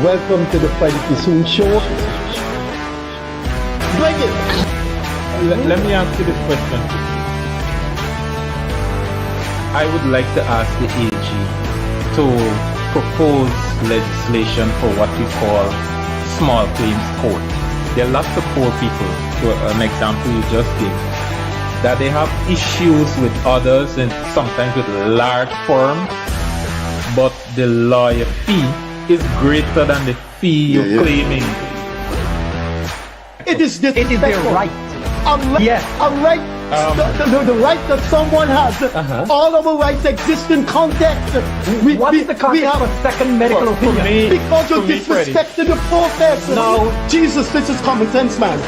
Welcome to the Freddie Kissoon Show. Bring it! Let me ask you this question. I would like to ask the AG to propose legislation for what we call small claims court. There are lots of poor people, for an example you just gave, that they have issues with others and sometimes with large firms, but the lawyer fee is greater than the fee you're claiming. It is disrespectful. It is their right. Yes. A right, the right that someone has. All our rights exist in context. What is the context of second medical opinion? Because you disrespected the process. No. Jesus, this is common sense, man.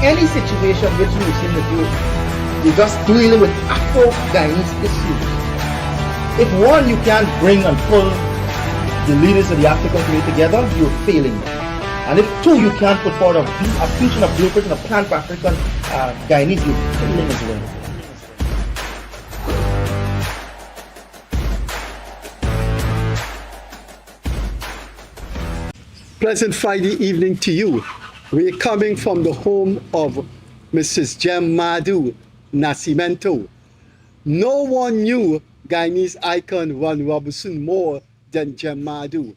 Any situation which you seem to do, you're just dealing with Afro-Guyanese issues. If one, you can't bring and pull the leaders of the African community together, you're failing. And if two, you can't put forward a future, a blueprint, and a plan for African Guyanese, you're failing as well. Pleasant Friday evening to you. We're coming from the home of Mrs. Madhoo Nascimento. No one knew Guyanese icon Ron Robinson more than Madhoo.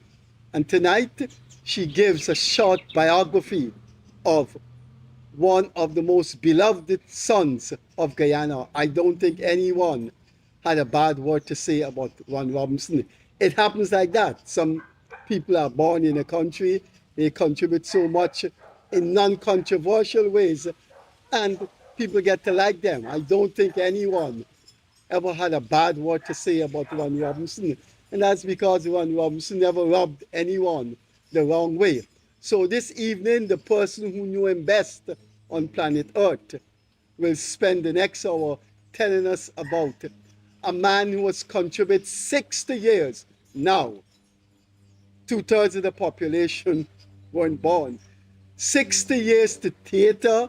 And tonight, she gives a short biography of one of the most beloved sons of Guyana. I don't think anyone had a bad word to say about Ron Robinson. It happens like that. Some people are born in a country, they contribute so much in non-controversial ways, and people get to like them. I don't think anyone ever had a bad word to say about Ron Robinson, and that's because Ron Robinson never rubbed anyone the wrong way. So this evening, the person who knew him best on planet Earth will spend the next hour telling us about a man who has contributed 60 years now. 2/3 of the population weren't born. 60 years to theater,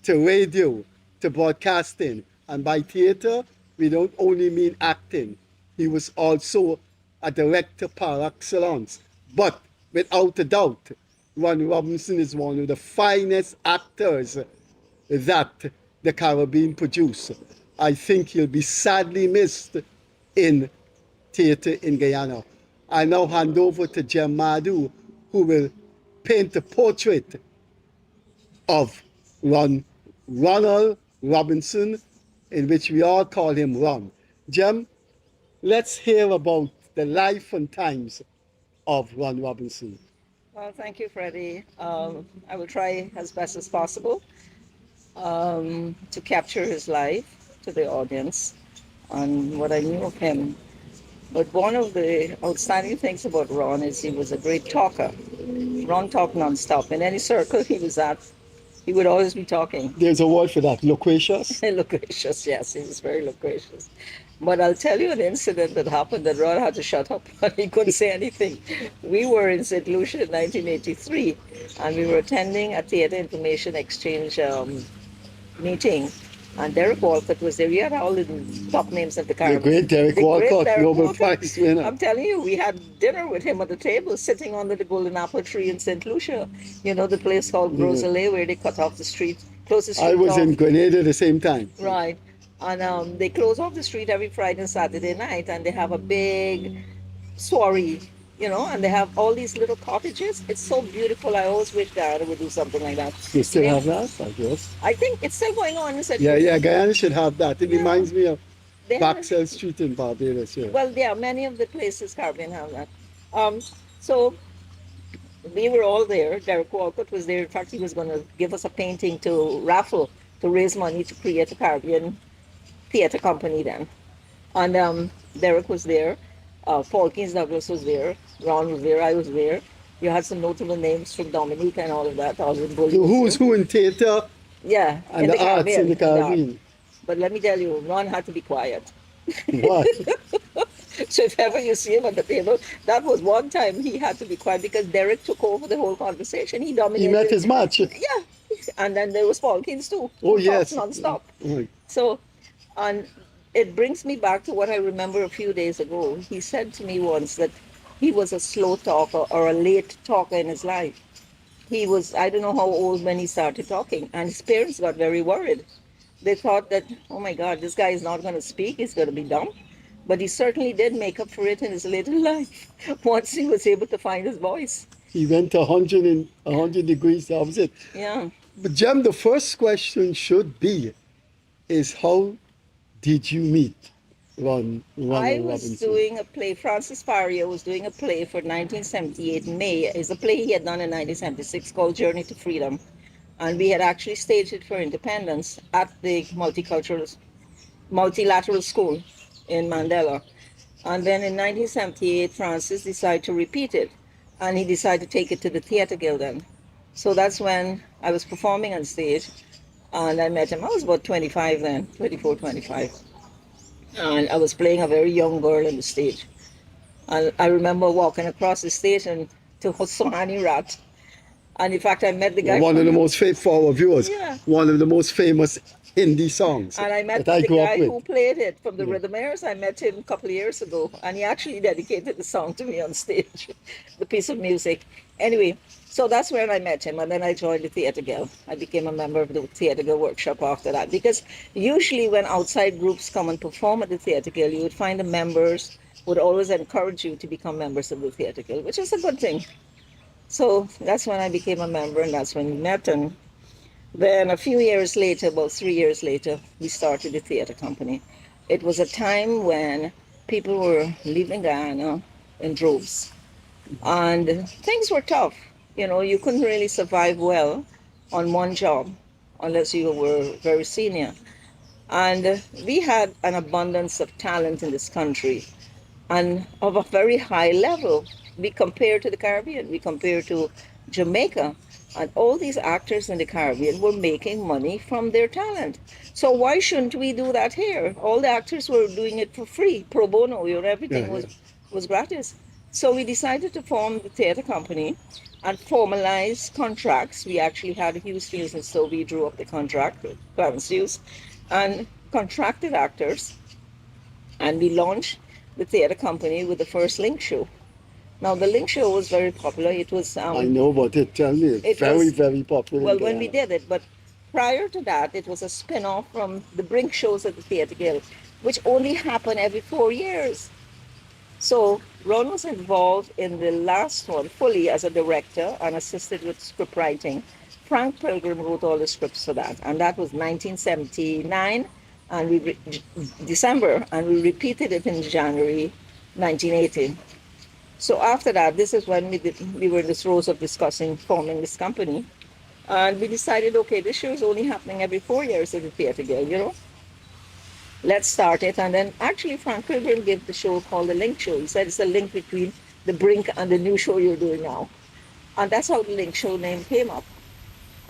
to radio, to broadcasting. And by theater, we don't only mean acting. He was also a director par excellence. But without a doubt, Ron Robinson is one of the finest actors that the Caribbean produce. I think he'll be sadly missed in theater in Guyana. I now hand over to Madhoo, who will paint a portrait of Ronald Robinson, in which we all call him Ron. Jem, let's hear about the life and times of Ron Robinson. Well, thank you, Freddie. I will try as best as possible to capture his life to the audience and what I knew of him. But one of the outstanding things about Ron is he was a great talker. Ron talked nonstop. In any circle he was at, he would always be talking. There's a word for that, loquacious. Loquacious, yes, he was very loquacious. But I'll tell you an incident that happened that Ron had to shut up. He couldn't say anything. We were in St. Lucia in 1983, and we were attending a theater information exchange meeting. And Derek Walcott was there. We had all the top names of the Caribbean. The great Derek Walcott, Nobel Prize winner. I'm telling you, we had dinner with him at the table, sitting under the golden apple tree in St. Lucia. You know, the place called Rosalie, where they cut off the street, close the street I was off. in Grenada at the same time. Right. And they close off the street every Friday and Saturday night, and they have a big soiree, you know, and they have all these little cottages. It's so beautiful. I always wish Guyana would do something like that. You still have that, I guess? I think it's still going on. Yeah, Guyana should have that. It reminds me of They have- Baxell Street in Barbados. Yeah. Well, yeah, many of the places Caribbean have that. So we were all there. Derek Walcott was there. In fact, he was going to give us a painting to raffle to raise money to create a Caribbean theater company then. And Derek was there. Paul Keynes Douglas was there. Ron was there. I was there. You had some notable names from Dominica and all of that. Alvin Bullis. Who's who in theater Yeah. and in the arts in the Caribbean. Caribbean? But let me tell you, Ron had to be quiet. What? So if ever you see him at the table, that was one time he had to be quiet because Derek took over the whole conversation. He dominated. He met his match. Yeah, And then there was Paul Keynes too. Oh, who talks yes. non-stop. Oh, So, and it brings me back to what I remember a few days ago. He said to me once that he was a slow talker or a late talker in his life. He was, I don't know how old when he started talking, and his parents got very worried. They thought that, oh my God, this guy is not going to speak, he's going to be dumb. But he certainly did make up for it in his later life once he was able to find his voice. he went 100 degrees opposite. Yeah. But Jem, the first question should be, is how did you meet I Ronald was Robinson? doing a play. Francis Faria was doing a play for 1978 May. It's a play he had done in 1976 called Journey to Freedom. And we had actually staged it for independence at the multilateral school in Mandela. And then in 1978, Francis decided to repeat it. And he decided to take it to the Theatre Guild then. So that's when I was performing on stage. And I met him. I was about 25 then, 24, 25. And I was playing a very young girl on the stage. And I remember walking across the stage and to Hossoani Rat. And in fact, I met the guy. One of the most famous, for our viewers, Yeah. one of the most famous Hindi songs And I met that I the grew guy up with. who played it from the Rhythmaires. I met him a couple of years ago, and he actually dedicated the song to me on stage, the piece of music. Anyway, so that's when I met him, and then I joined the Theatre Guild. I became a member of the Theatre Guild workshop after that, because usually when outside groups come and perform at the Theatre Guild, you would find the members would always encourage you to become members of the Theatre Guild, which is a good thing. So that's when I became a member, and that's when we met. And then a few years later, about 3 years later, we started the theatre company. It was a time when people were leaving Guyana in droves. And things were tough. You know, you couldn't really survive well on one job unless you were very senior. And we had an abundance of talent in this country and of a very high level. We compare to the Caribbean, we compare to Jamaica, and all these actors in the Caribbean were making money from their talent. So why shouldn't we do that here? All the actors were doing it for free, pro bono, you know, everything was gratis. So we decided to form the theatre company and formalize contracts. We actually had Hughes, Fields and so we drew up the contract with Clarence Hughes and contracted actors, and we launched the theatre company with the first Link show. Now the Link show was very popular. It was I know about it. Tell me, it very, was- very popular. well in when we Guyana. did it, but prior to that it was a spin-off from the Brink shows at the Theatre Guild, which only happened every 4 years. So Ron was involved in the last one fully as a director and assisted with script writing. Frank Pilgrim wrote all the scripts for that, and that was 1979, and December, and we repeated it in January 1980. So after that, this is when we were in this rows of discussing forming this company. And we decided, okay, this show is only happening every 4 years at the Theatre Guild, you know. Let's start it. And then actually Frank Pilgrim gave the show called The Link Show. He said it's a link between the Brink and the new show you're doing now. And that's how the Link Show name came up.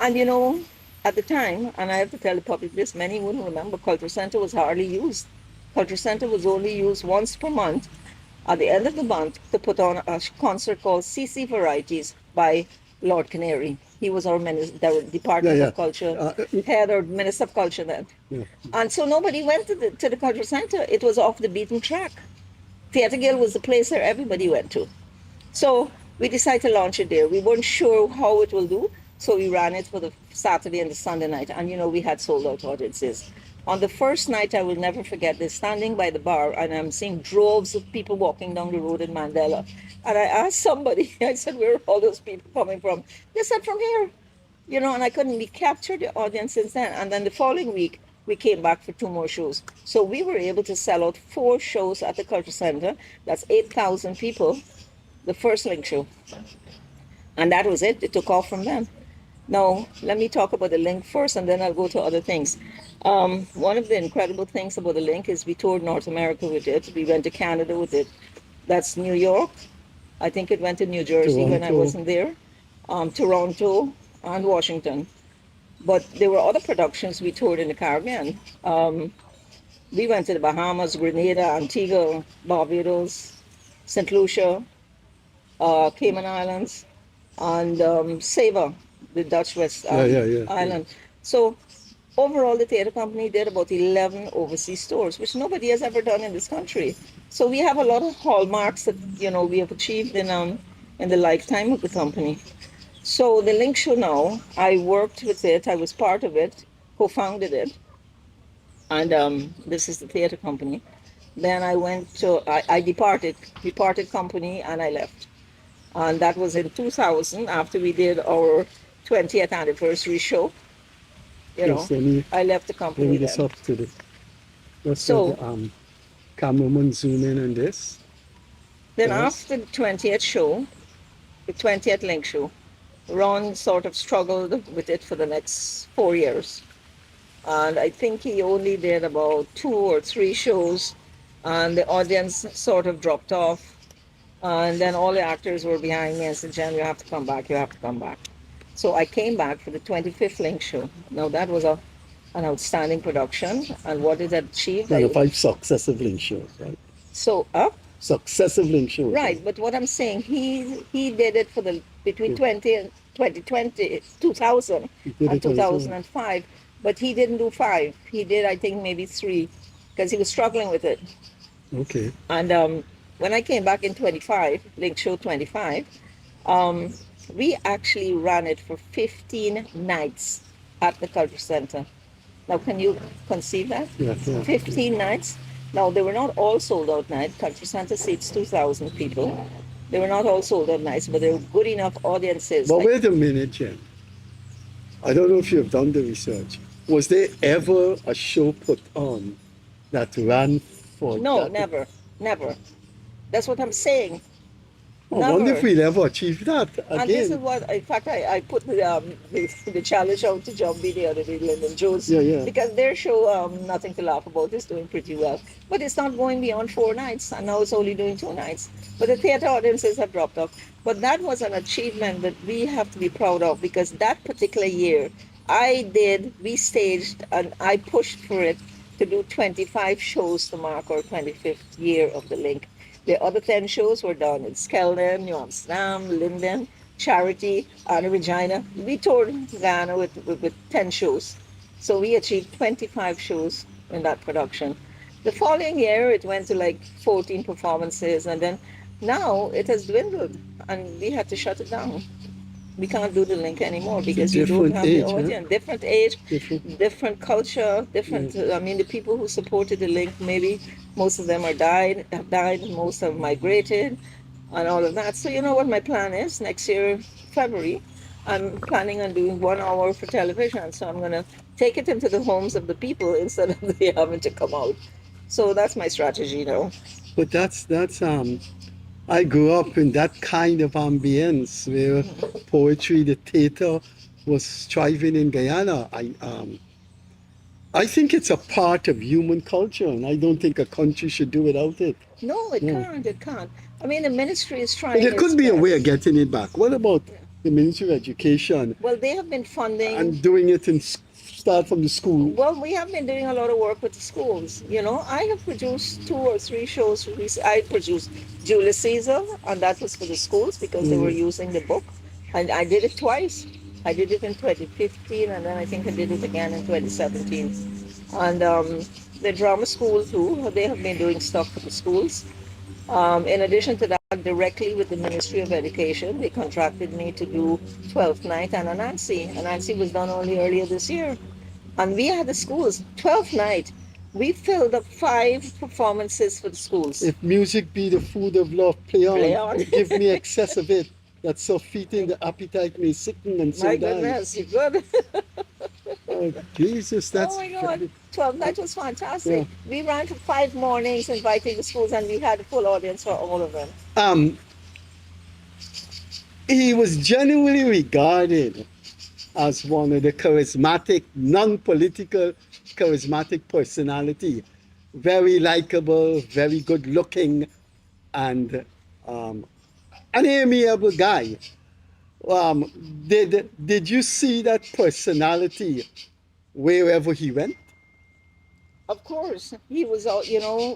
And you know, at the time, and I have to tell the public this, many wouldn't remember, Culture Center was hardly used. Culture Center was only used once per month at the end of the month to put on a concert called CC Varieties by Lord Canary. He was our Department of Culture head or Minister of Culture then. Yeah. And so nobody went to the Culture Center. It was off the beaten track. Theatre Guild was the place where everybody went to. So we decided to launch it there. We weren't sure how it will do, so we ran it for the Saturday and the Sunday night. And you know, we had sold out audiences. On the first night, I will never forget this, standing by the bar, and I'm seeing droves of people walking down the road in Mandela. And I asked somebody, I said, where are all those people coming from? They said, from here. You know, and I couldn't be captured the audience since then. And then the following week, we came back for 2 more shows. So we were able to sell out 4 shows at the Culture Center. That's 8,000 people, the first Link show. And that was it. It took off from then. Now, let me talk about the Link first, and then I'll go to other things. One of the incredible things about the Link is we toured North America with it. We went to Canada with it. That's New York. I think it went to New Jersey when I Toronto. wasn't there. Toronto and Washington. But there were other productions we toured in the Caribbean. We went to the Bahamas, Grenada, Antigua, Barbados, St. Lucia, Cayman Islands, and Saba, the Dutch West Yeah. Island. So overall, the theater company did about 11 overseas tours, which nobody has ever done in this country. So we have a lot of hallmarks that we have achieved in the lifetime of the company. So the Link Show now, I worked with it. I was part of it, co-founded it, and this is the theater company. Then I departed company, and I left. And that was in 2000 after we did our 20th anniversary show. Yes, let me I left the company bring this then. up to the just so So the cameraman zoom in on this. then Yes. after the 20th show, the 20th Link Show, Ron sort of struggled with it for the next 4 years. And I think he only did about 2 or 3 shows, and the audience sort of dropped off. And then all the actors were behind me and said, Jen, you have to come back, you have to come back. So I came back for the 25th Link Show. Now that was an outstanding production, and what it achieved. And the 5 successive link shows, right? So Successive link shows. right, but what I'm saying, he did it for the between 20 and 2020, 2000 He did and it on his own. 2005, but he didn't do 5. He did, I think, maybe 3, because he was struggling with it. Okay. And when I came back in 25, Link Show 25, we actually ran it for 15 nights at the Culture Center. Now, can you conceive that? Yeah. 15 nights. Now, they were not all sold out nights. Culture Center seats 2,000 people. They were not all sold out nights, but they were good enough audiences. But like- wait a minute, Jen. I don't know if you have done the research. Was there ever a show put on that ran for no, that? never. That's what I'm saying. I wonder never. if we'll ever achieve that And this is again. what, in fact, I put the challenge out to John B. the other day, Leonard Joe's, Yeah. because their show, Nothing to Laugh About, is doing pretty well. But it's not going beyond 4 nights, and now it's only doing 2 nights. But the theater audiences have dropped off. But that was an achievement that we have to be proud of, because that particular year, we staged, and I pushed for it to do 25 shows to mark our 25th year of the Link. The other 10 shows were done in Skeldon, New Amsterdam, Linden, Charity, and Regina. We toured Ghana with 10 shows. So we achieved 25 shows in that production. The following year, it went to like 14 performances, and then now it has dwindled, and we had to shut it down. We can't do the Link anymore because you don't different have age, the huh? audience. Different age, Different. different culture, different. I mean, the people who supported the Link, maybe most of them have died, most have migrated, and all of that. So you know what my plan is next year, February. I'm planning on doing 1 hour for television, so I'm gonna take it into the homes of the people instead of they having to come out. So that's my strategy now. But that's I grew up in that kind of ambience where poetry, the theater was thriving in Guyana. I think it's a part of human culture, and I don't think a country should do without it. No, it Yeah. can't. It can't. I mean, the ministry is But trying. there could its be a best. way of getting it back. What about the Ministry of Education Well, they have been funding. and doing it start from the school? Well, we have been doing a lot of work with the schools. I have produced 2 or 3 shows. I produced Julius Caesar, and that was for the schools because they were using the book. And I did it twice. I did it in 2015, and then I think I did it again in 2017. And the drama school too, they have been doing stuff for the schools. In addition to that, directly with the Ministry of Education, they contracted me to do 12th Night and Anansi. Anansi was done only earlier this year. And we had the schools, 12th Night. We filled up 5 performances for the schools. If music be the food of love, play on. Play on. Give me excess of it. That so feeding the appetite may sicken and so My die. goodness, you're good. Oh, Jesus, that's Oh my God, 12th Night was fantastic. Yeah. We ran for 5 mornings inviting the schools, and we had a full audience for all of them. He was genuinely regarded as one of the charismatic, non-political, charismatic personality. Very likable, very good looking, and an amiable guy. Did you see that personality wherever he went? Of course, he was all,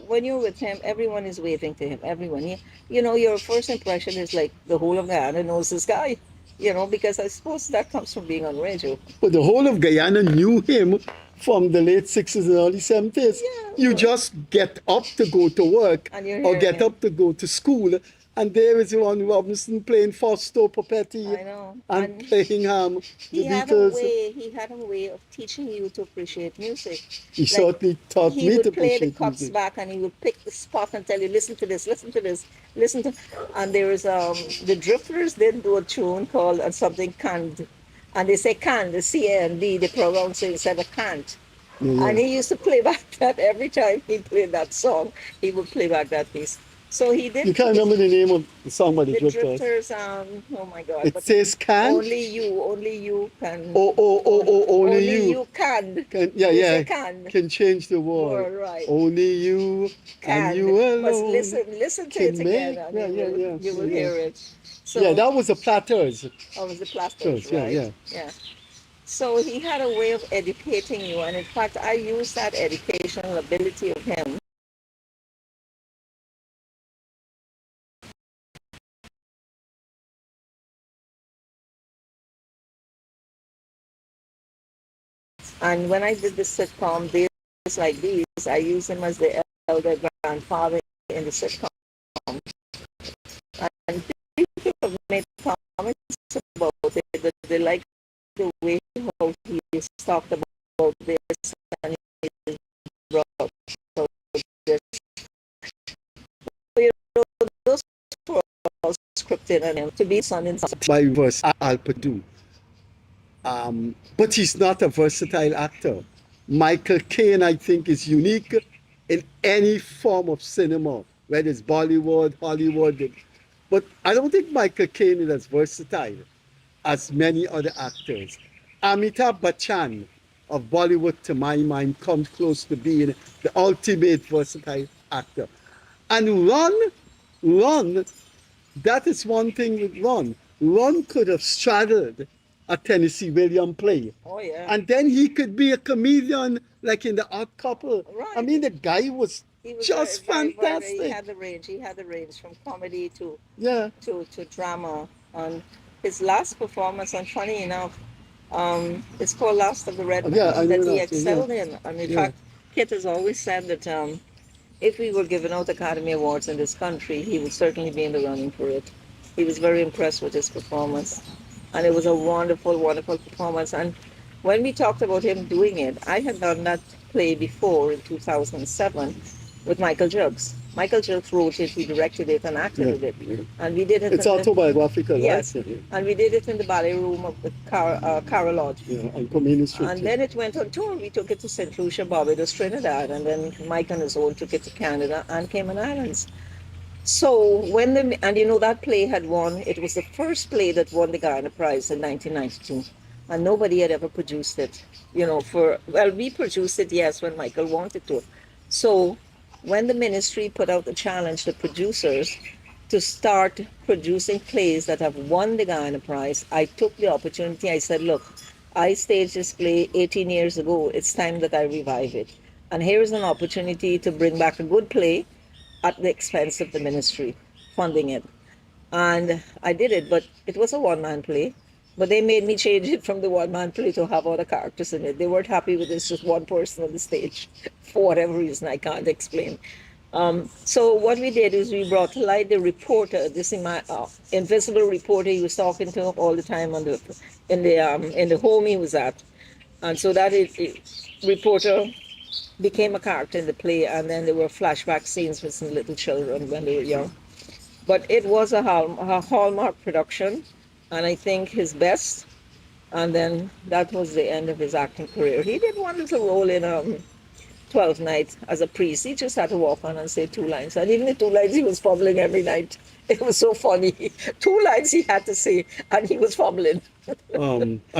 when you're with him, everyone is waving to him. Everyone. Your first impression is like the whole of Guyana knows this guy. You know, because I suppose that comes from being on radio. But the whole of Guyana knew him from the late 60s and early 70s. Yeah, You well. just get up to go to work And you're or hearing get it. up to go to school, and there is Ron Robinson playing Fausto Papetti I know. and playing the He had a Beatles. way. He had a way of teaching you to appreciate music. He certainly taught he me would to play the appreciate cups music. back, and he would pick the spot and tell you, listen to this, listen to this, listen to. And there is the Drifters did do a tune called something canned, and they say canned, the C-A-N-D, they pronounce it instead of can't. Yeah, And yeah. he used to play back that every time he played that song, he would play back that piece. So he did. You can't remember the name of the song by the the Drifters. Drifters. Oh my God! It but says can. only you can. Only you you. can. Yeah, They yeah. say can. Can change the world. Word, right. Only you Can. and you alone. But listen to can it again, make- and yeah, you will, yeah, you will yeah. hear it. So, Yeah, that was the Platters. oh, it was the plasters, Yeah, right? yeah. So he had a way of educating you, and in fact, I used that educational ability of him. And when I did the sitcom, Days Like These, I used him as the elder grandfather in the sitcom. And people have made comments about it, that they like the way how he talked about this and he brought up this. You know, those were all scripted and him to be son in some. By verse Alpadu. But he's not a versatile actor. Michael Caine, I think, is unique in any form of cinema, whether it's Bollywood, Hollywood. But I don't think Michael Caine is as versatile as many other actors. Amitabh Bachchan of Bollywood, to my mind, comes close to being the ultimate versatile actor. And Ron, that is one thing with Ron. Ron could have straddled a Tennessee Williams play. Oh yeah. And then he could be a comedian like in The Odd Couple. Right. I mean, the guy was He was just fantastic. he had the range. He had the range from comedy to Yeah. to drama. And his last performance, and funny enough, it's called Last of the Red Man, Yeah, I know that he that, yeah. excelled in. And in Yeah. fact, Kit has always said that if we were giving out Academy Awards in this country, he would certainly be in the running for it. He was very impressed with his performance. And it was a wonderful, wonderful performance. And when we talked about him doing it, I had done that play before in 2007 with Michael Juggs. Michael Juggs wrote it, he directed it, and acted it. And we did it. It's in the- autobiographical, Yes, right? and we did it in the ballet room of the Carol Lodge. Yeah, and Community Street. And then it went on tour. We took it to St. Lucia, Barbados, Trinidad, and then Mike on his own took it to Canada and Cayman Islands. So and you know that play had won, it was the first play that won the Guyana Prize in 1992. And nobody had ever produced it, you know, we produced it, yes, when Michael wanted to. So when the ministry put out the challenge to producers to start producing plays that have won the Guyana Prize, I took the opportunity. I said, look, I staged this play 18 years ago. It's time that I revive it. And here is an opportunity to bring back a good play at the expense of the ministry funding it. And I did it, but it was a one-man play. But they made me change it from the one-man play to have other characters in it. They weren't happy with this, just one person on the stage, for whatever reason I can't explain. So what we did is we brought to light the reporter, this invisible reporter he was talking to all the time in the home he was at, and so that reporter became a character in the play, and then there were flashback scenes with some little children when they were young. But it was a Hallmark production, and I think his best. And then that was the end of his acting career. He did one little role in 12 Nights as a priest. He just had to walk on and say 2 lines. And even the 2 lines he was fumbling every night. It was so funny. 2 lines he had to say, and he was fumbling. I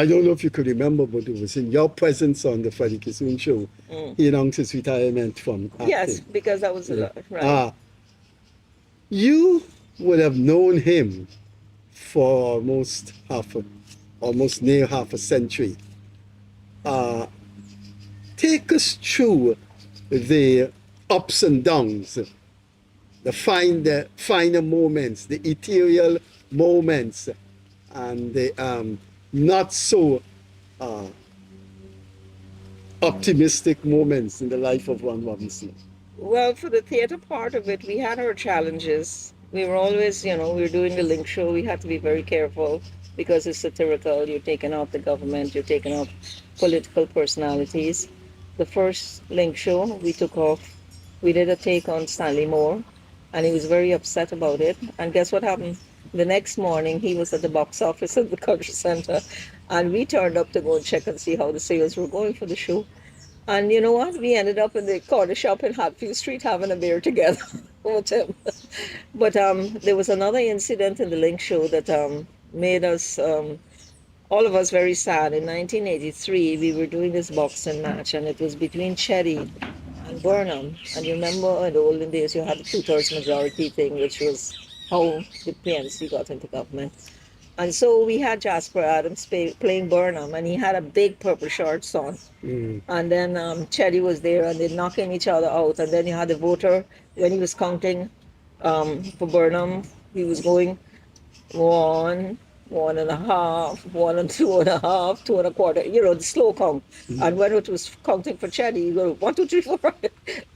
don't know if you could remember, but it was in your presence on the Freddie Kissoon show. He announced his retirement from acting. Yes, because that was right. You would have known him for almost near half a century. Take us through the ups and downs, the finer moments, the ethereal moments, and the not so uh, optimistic moments in the life of Ron Robinson? Well, for the theater part of it, we had our challenges. We were always, we were doing the link show. We had to be very careful because it's satirical. You're taking out the government, you're taking out political personalities. The first link show we took off, we did a take on Stanley Moore, and he was very upset about it. And guess what happened? The next morning, he was at the box office at the Culture Center, and we turned up to go and check and see how the sales were going for the show. And you know what? We ended up in the corner shop in Hatfield Street having a beer together with him. But there was another incident in the Link show that made us, all of us, very sad. In 1983, we were doing this boxing match, and it was between Chetty and Burnham. And you remember in the olden days, you had the two-thirds majority thing, which was how the PNC got into government. And so we had Jasper Adams playing Burnham, and he had a big purple shorts on. And then Chetty was there, and they're knocking each other out. And then you had the voter, when he was counting for Burnham, he was going 1, 1.5, 1 and 2.5, 2.25, the slow count. And when it was counting for Chetty, you go 1, 2, 3, 4,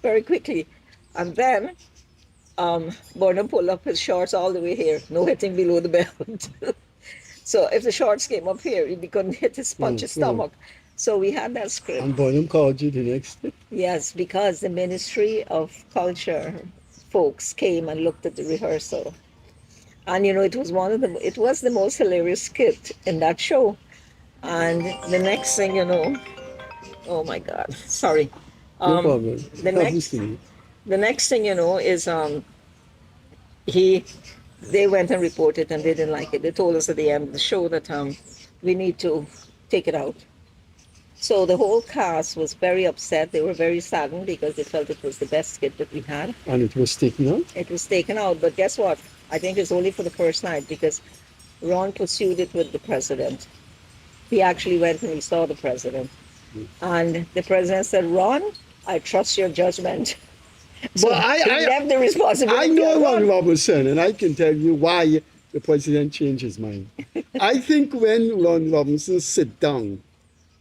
very quickly. And then Burnham pulled up his shorts all the way here, no hitting below the belt. So if the shorts came up here, he couldn't hit his punch stomach. So we had that script. And Burnham called you the next day? Yes, because the Ministry of Culture folks came and looked at the rehearsal. And it was it was the most hilarious skit in that show. And the next thing oh my God, sorry. No problem. The next thing is they went and reported, and they didn't like it. They told us at the end of the show that we need to take it out. So the whole cast was very upset. They were very saddened because they felt it was the best skit that we had. And it was taken out? It was taken out, but guess what? I think it's only for the first night because Ron pursued it with the president. He actually went and he saw the president. And the president said, "Ron, I trust your judgment." So But he left the responsibility. I know on Ron Robinson, and I can tell you why the president changed his mind. I think when Ron Robinson sit down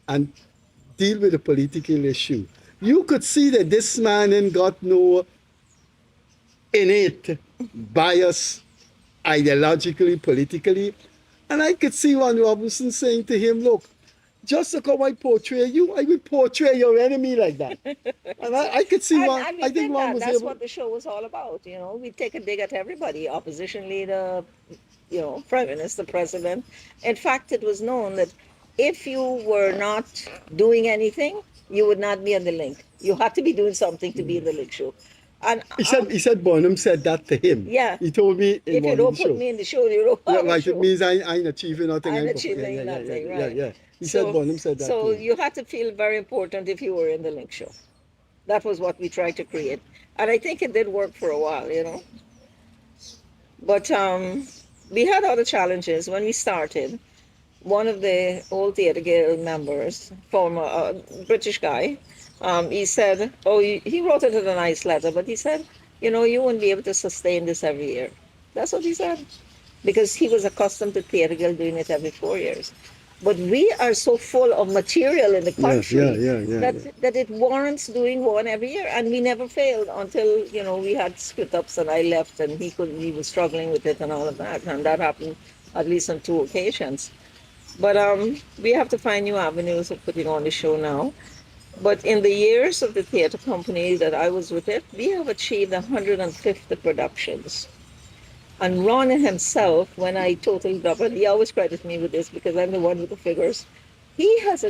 and deal with a political issue, you could see that this man ain't got no innate bias ideologically, politically. And I could see Ron Robinson saying to him, "Look, just look how I portray you, I will portray your enemy like that." And I could see Ron, and we I think did Ron that. was That's able. what the show was all about. We take a dig at everybody, opposition leader, prime minister, president. In fact, it was known that if you were not doing anything, you would not be on the link. You had to be doing something to be in the link show. And He said Burnham said that to him. Yeah. He told me in if you one don't of the put show. me in the show, you don't Yeah, have a right. show. It means I ain't achieving nothing. I'm I ain't achieving yeah, nothing, yeah, right. Yeah. He said Burnham said that. So to him. you had to feel very important if you were in the link show. That was what we tried to create. And I think it did work for a while, But we had other challenges when we started. One of the old Theatre Guild members, former British guy, he said, he wrote it in a nice letter, but he said, you won't be able to sustain this every year. That's what he said. Because he was accustomed to Theatre Guild doing it every 4 years. But we are so full of material in the country that it warrants doing one every year. And we never failed until, we had split-ups and I left and he was struggling with it and all of that. And that happened at least on 2 occasions. But we have to find new avenues of putting on the show now. But in the years of the theatre company that I was with it, we have achieved 150 productions. And Ron himself, when I totally doubled, he always credits me with this because I'm the one with the figures. He has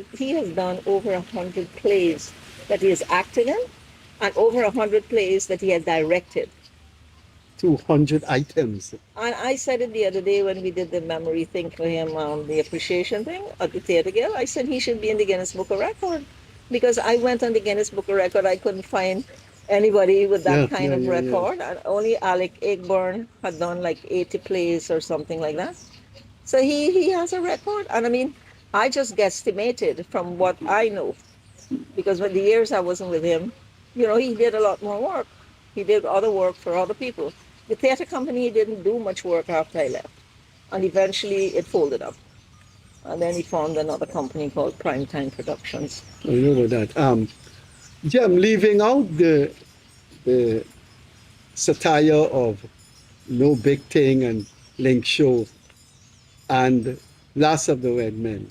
done over 100 plays that he has acted in, and over 100 plays that he has directed. 200 items. And I said it the other day when we did the memory thing for him, the appreciation thing at the Theatre Guild. I said he should be in the Guinness Book of Record because I went on the Guinness Book of Record. I couldn't find anybody with that kind of record. And only Alec Aigburn had done like 80 plays or something like that. So he has a record. And I mean, I just guesstimated from what I know because when the years I wasn't with him, he did a lot more work. He did other work for other people. The theatre company didn't do much work after I left. and eventually it folded up. And then he formed another company called Primetime Productions. I know about that. Jim, leaving out the satire of No Big Thing and Link Show and Last of the Red Men,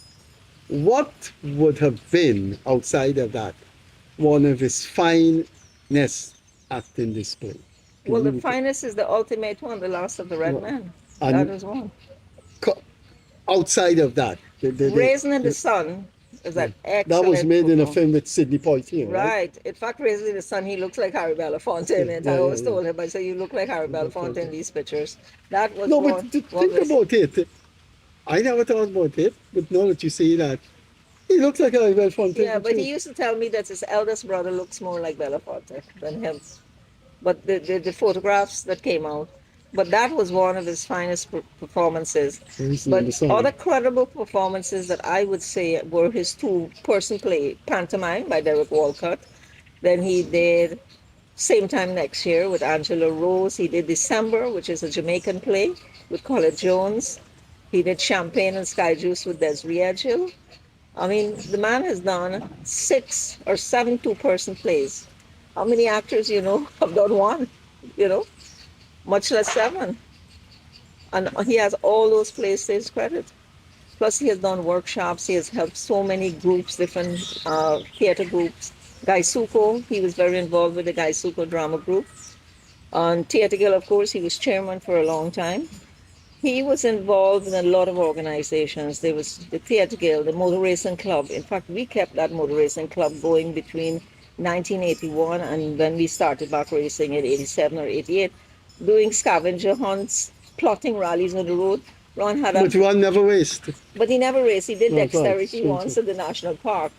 what would have been outside of that one of his finest acting display? Can Well, the you- finest is the ultimate one, The Last of the Red Well, Men. and- That is one. outside of that, Raisin in the Sun is an excellent that was made in a performance. film with Sidney Poitier, right? Right. In fact, Raisin in the Sun, he looks like Harry Belafonte in it. Yeah, I always yeah, yeah. told him, I said, you look like Harry Belafonte in these pictures. That was No, one. but think about it. I never thought about it, but now that you say that, he looks like a Belafonte. Yeah, but too. he used to tell me that his eldest brother looks more like Belafonte than him. But the photographs that came out, but that was one of his finest performances. Raisin in the But Sun. other credible performances that I would say were his two-person play, Pantomime by Derek Walcott. Then he did same time next year with Angela Rose. He did December, which is a Jamaican play with Colette Jones. He did Champagne and Sky Juice with Desiree Edghill. I mean, the man has done 6 or 7 two-person plays. How many actors, have done one, much less 7? And he has all those plays to his credit. Plus, he has done workshops. He has helped so many groups, different theater groups. Guy Suko, he was very involved with the Guy Suko drama group. On Theatre Guild, of course, he was chairman for a long time. He was involved in a lot of organizations. There was the Theatre Guild, the Motor Racing Club. In fact, we kept that Motor Racing Club going between 1981 and when we started back racing in 87 or 88, doing scavenger hunts, plotting rallies on the road. Ron had But one never raced. but he never raced. He did Right, dexterity right. once at the national park.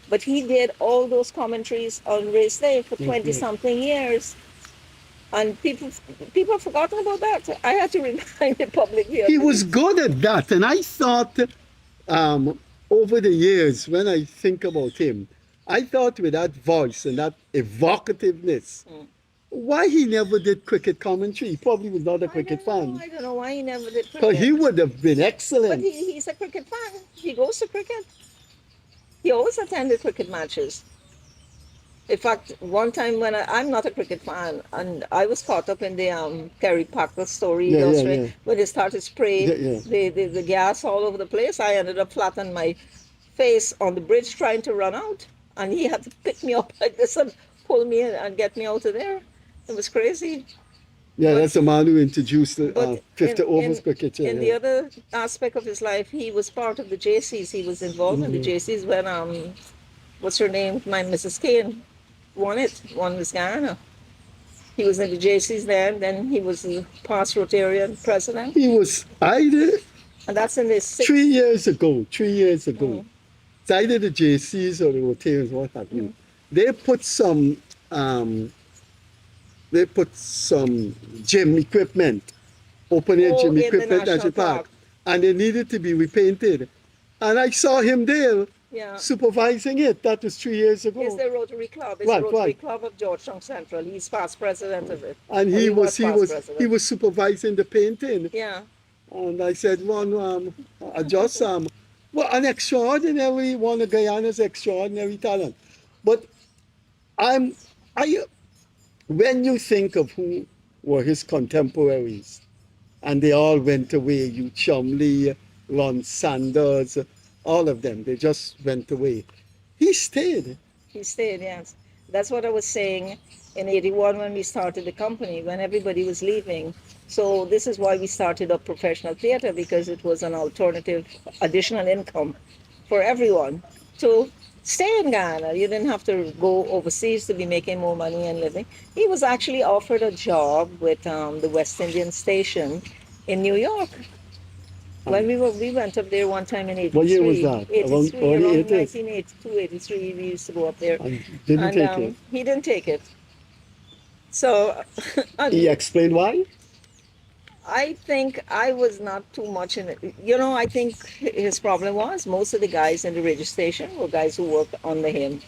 But he did all those commentaries on race day for 20 something years. And people have forgotten about that. I had to remind the public here. He was good at that, and I thought over the years, when I think about him, I thought with that voice and that evocativeness, why he never did cricket commentary. He probably was not a cricket fan. I don't know why he never did Because cricket. he would have been But excellent. he's a cricket fan. He goes to cricket. He always attended cricket matches. In fact, one time when I'm not a cricket fan, and I was caught up in the Terry Packer story Yeah, illustrated, yeah. when they started spraying Yeah, the gas all over the place. I ended up flat on my face on the bridge trying to run out, and he had to pick me up like this and pull me in and get me out of there. It was crazy. Yeah, but- that's the man who introduced the But 50 overs in, cricket. Yeah, in the other aspect of his life, he was part of the JCs. He was involved in the JCs when what's her name? My Mrs. Kane won Miss Guyana. He was in the JCs then he was the past Rotarian president, He was either and that's in the 60s. 3 years ago. 3 years ago. Mm. It's either the JCs or the Rotarians, what have you. They put some gym equipment, open air gym in the equipment at National the park, Park. and they needed to be repainted. And I saw him there Yeah. supervising it. That was 3 years ago. It's the Rotary Club. It's Right, the Rotary right. Club of Georgetown Central. He's past president of it. And Or he past president. was supervising the painting. Yeah. And I said, one, well, an extraordinary, one of Guyana's extraordinary talent. But when you think of who were his contemporaries, and they all went away, Hugh Chumley, Ron Sanders, all of them, they just went away. He stayed. He stayed, yes. That's what I was saying in 81 when we started the company, when everybody was leaving. So this is why we started up professional theater, because it was an alternative additional income for everyone to stay in Ghana. You didn't have to go overseas to be making more money and living. He was actually offered a job with the West Indian station in New York. When we went up there one time in 83. What year was that? 83, Around around 80s? 1982, 83, we used to go up there. And didn't take it. He didn't take it. So and He explained why? I think I was not too much in it. I think his problem was most of the guys in the radio station were guys who worked under him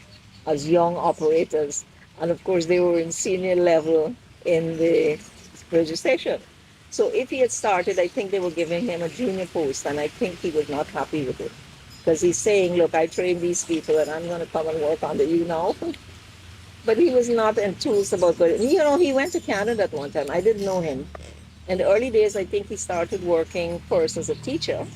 as young operators. And of course, they were in senior level in the radio station. So if he had started, I think they were giving him a junior post, and I think he was not happy with it. Because he's saying, look, I trained these people and I'm going to come and work under you now. But he was not enthused about it. You know, he went to Canada at one time. I didn't know him. In the early days, I think he started working first as a teacher,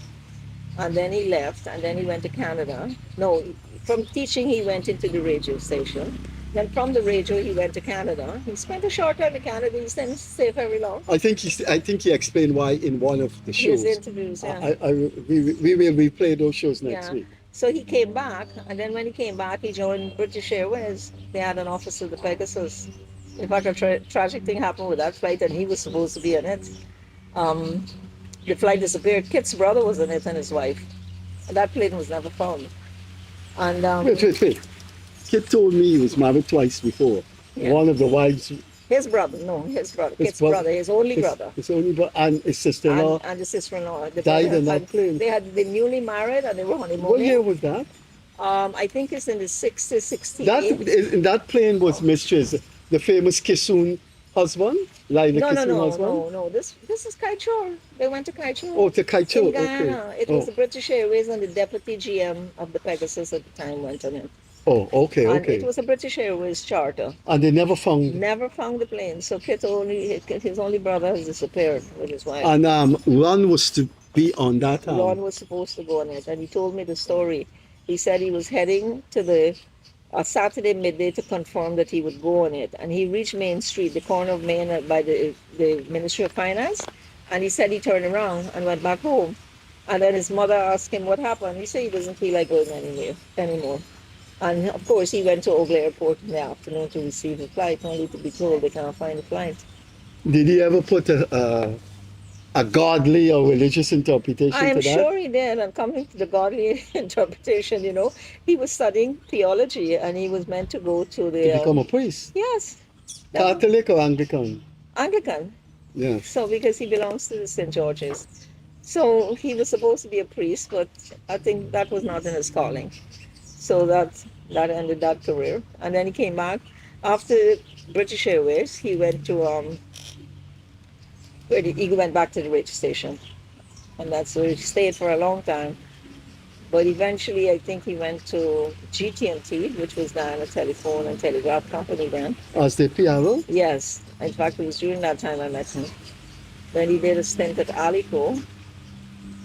and then he left, and then he went to Canada. No, from teaching, he went into the radio station. Then from the radio, he went to Canada. He spent a short time in Canada. He didn't stay very long. I think he explained why in one of the shows. His interviews, yeah. We will replay those shows next Yeah. week. So he came back, and then when he came back, he joined British Airways. They had an office of the Pegasus. In fact, a tragic thing happened with that flight, and he was supposed to be in it. The flight disappeared. Kit's brother was in it, and his wife. And that plane was never found. And Wait. Kit told me he was married twice before. Yeah. One of the wives, his brother, Kit's brother, his only brother. his only brother, and his sister-in-law. And the sister-in-law. Died in that plane. They had been newly married, and they were honeymooning. What year was that? I think it's in the 60s, 68. In that plane was Mistress, the famous Kissoon husband, Lila Kissoon husband. No. This is Kaichor. They went to Kaichor. Oh, to Kaichor, In Guyana. okay. It was the British Airways, and the deputy GM of the Pegasus at the time went on it. Oh, okay. And it was a British Airways charter. And they never found. Never found the plane. So his only brother has disappeared with his wife. And Ron was to be on that. Ron was supposed to go on it, and he told me the story. He said he was heading to the Saturday midday to confirm that he would go on it, and he reached Main Street, the corner of Main by the Ministry of Finance, and he said he turned around and went back home. And then his mother asked him what happened. He said he doesn't feel like going anymore. And of course, he went to Ogle Airport in the afternoon to receive a flight, only to be told they can't find a flight. Did he ever put a godly or religious interpretation I am to that? sure he did. And coming to the godly interpretation, he was studying theology, and he was meant to go to the... To become a priest? Yes. Catholic or Anglican? Anglican. Yeah. So because he belongs to the St. George's. So he was supposed to be a priest, but I think that was not in his calling. So that ended that career. And then he came back. After British Airways, he went to... he went back to the radio station. And that's where he stayed for a long time. But eventually, I think he went to GT&T, which was then a telephone and telegraph company then. As the PRO? Yes. In fact, it was during that time I met him. Then he did a stint at Alico.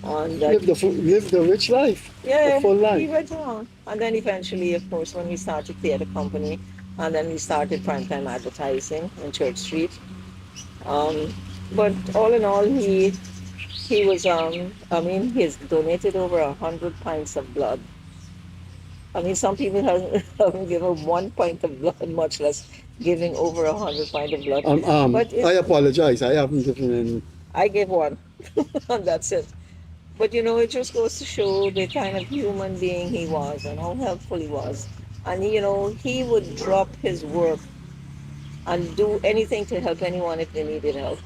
And Lived the rich life. yeah, the full life. he went on. And then eventually, of course, when we started theatre company, and then we started primetime advertising in Church Street. But all in all, he was, he has donated over 100 pints of blood. I mean, some people haven't given 1 pint of blood, much less giving over 100 pints of blood. But I apologize. I haven't given any. I gave one, and that's it. But it just goes to show the kind of human being he was and how helpful he was. And he would drop his work and do anything to help anyone if they needed help.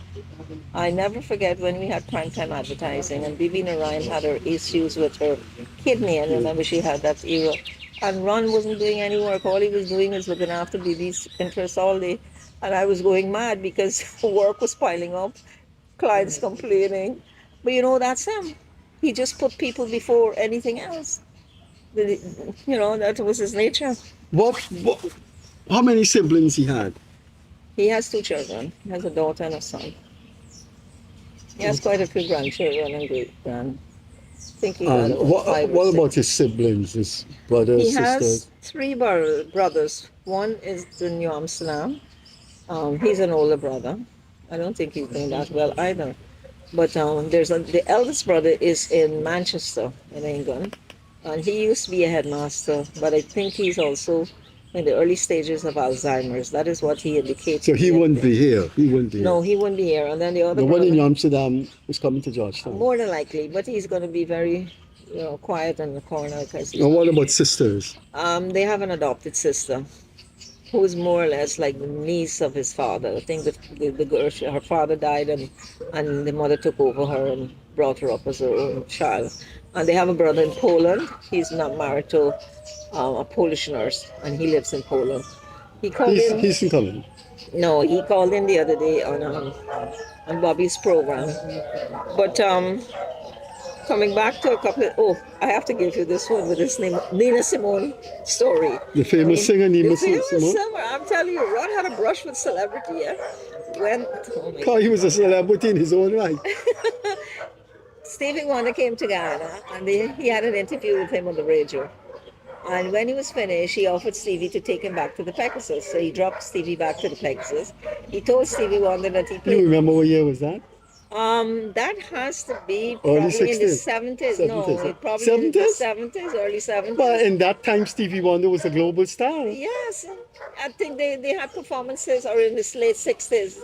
I never forget when we had primetime advertising, and Bibi Narayan had her issues with her kidney. I remember she had that era. And Ron wasn't doing any work. All he was doing was looking after Bibi's interests all day. And I was going mad because work was piling up, clients complaining. But that's him. He just put people before anything else. That was his nature. How many siblings he had? He has 2 children. He has a daughter and a son. He has quite a few grandchildren and great-grand. I think he got about 5 or What 6. about his siblings, his brothers, He sisters? has 3 brothers. One is in New Amsterdam. He's an older brother. I don't think he's doing that well either. But the eldest brother is in Manchester, in England. And he used to be a headmaster, but I think he's also in the early stages of Alzheimer's. That is what he indicated. So he wouldn't be here. No, he wouldn't be here. And then the other The one brother, in Amsterdam is coming to Georgetown. more than likely, but he's going to be very, quiet in the corner. Because And what about sisters? they have an adopted sister, who is more or less like the niece of his father. I think that the girl, her father died, and the mother took over her and brought her up as her own child. And they have a brother in Poland. He's not married to a Polish nurse, and he lives in Poland. He called in. He's in coming. No, he called in the other day on Bobby's program. But coming back to a couple of, oh, I have to give you this one with this name, Nina Simone story. The famous singer the Nina famous Simone. singer, I'm telling you, Ron had a brush with celebrity, yeah? Oh my Because he was a celebrity in his own right. Stevie Wonder came to Ghana and he had an interview with him on the radio. And when he was finished, he offered Stevie to take him back to the Pegasus. So he dropped Stevie back to the Pegasus. He told Stevie Wonder that he You played. remember what year was that? That has to be Early probably in the 60s. 70s. No, 70s. it probably in the 70s? 70s, early 70s. But in that time, Stevie Wonder was a global star. Yes, I think they had performances, or in the late 60s.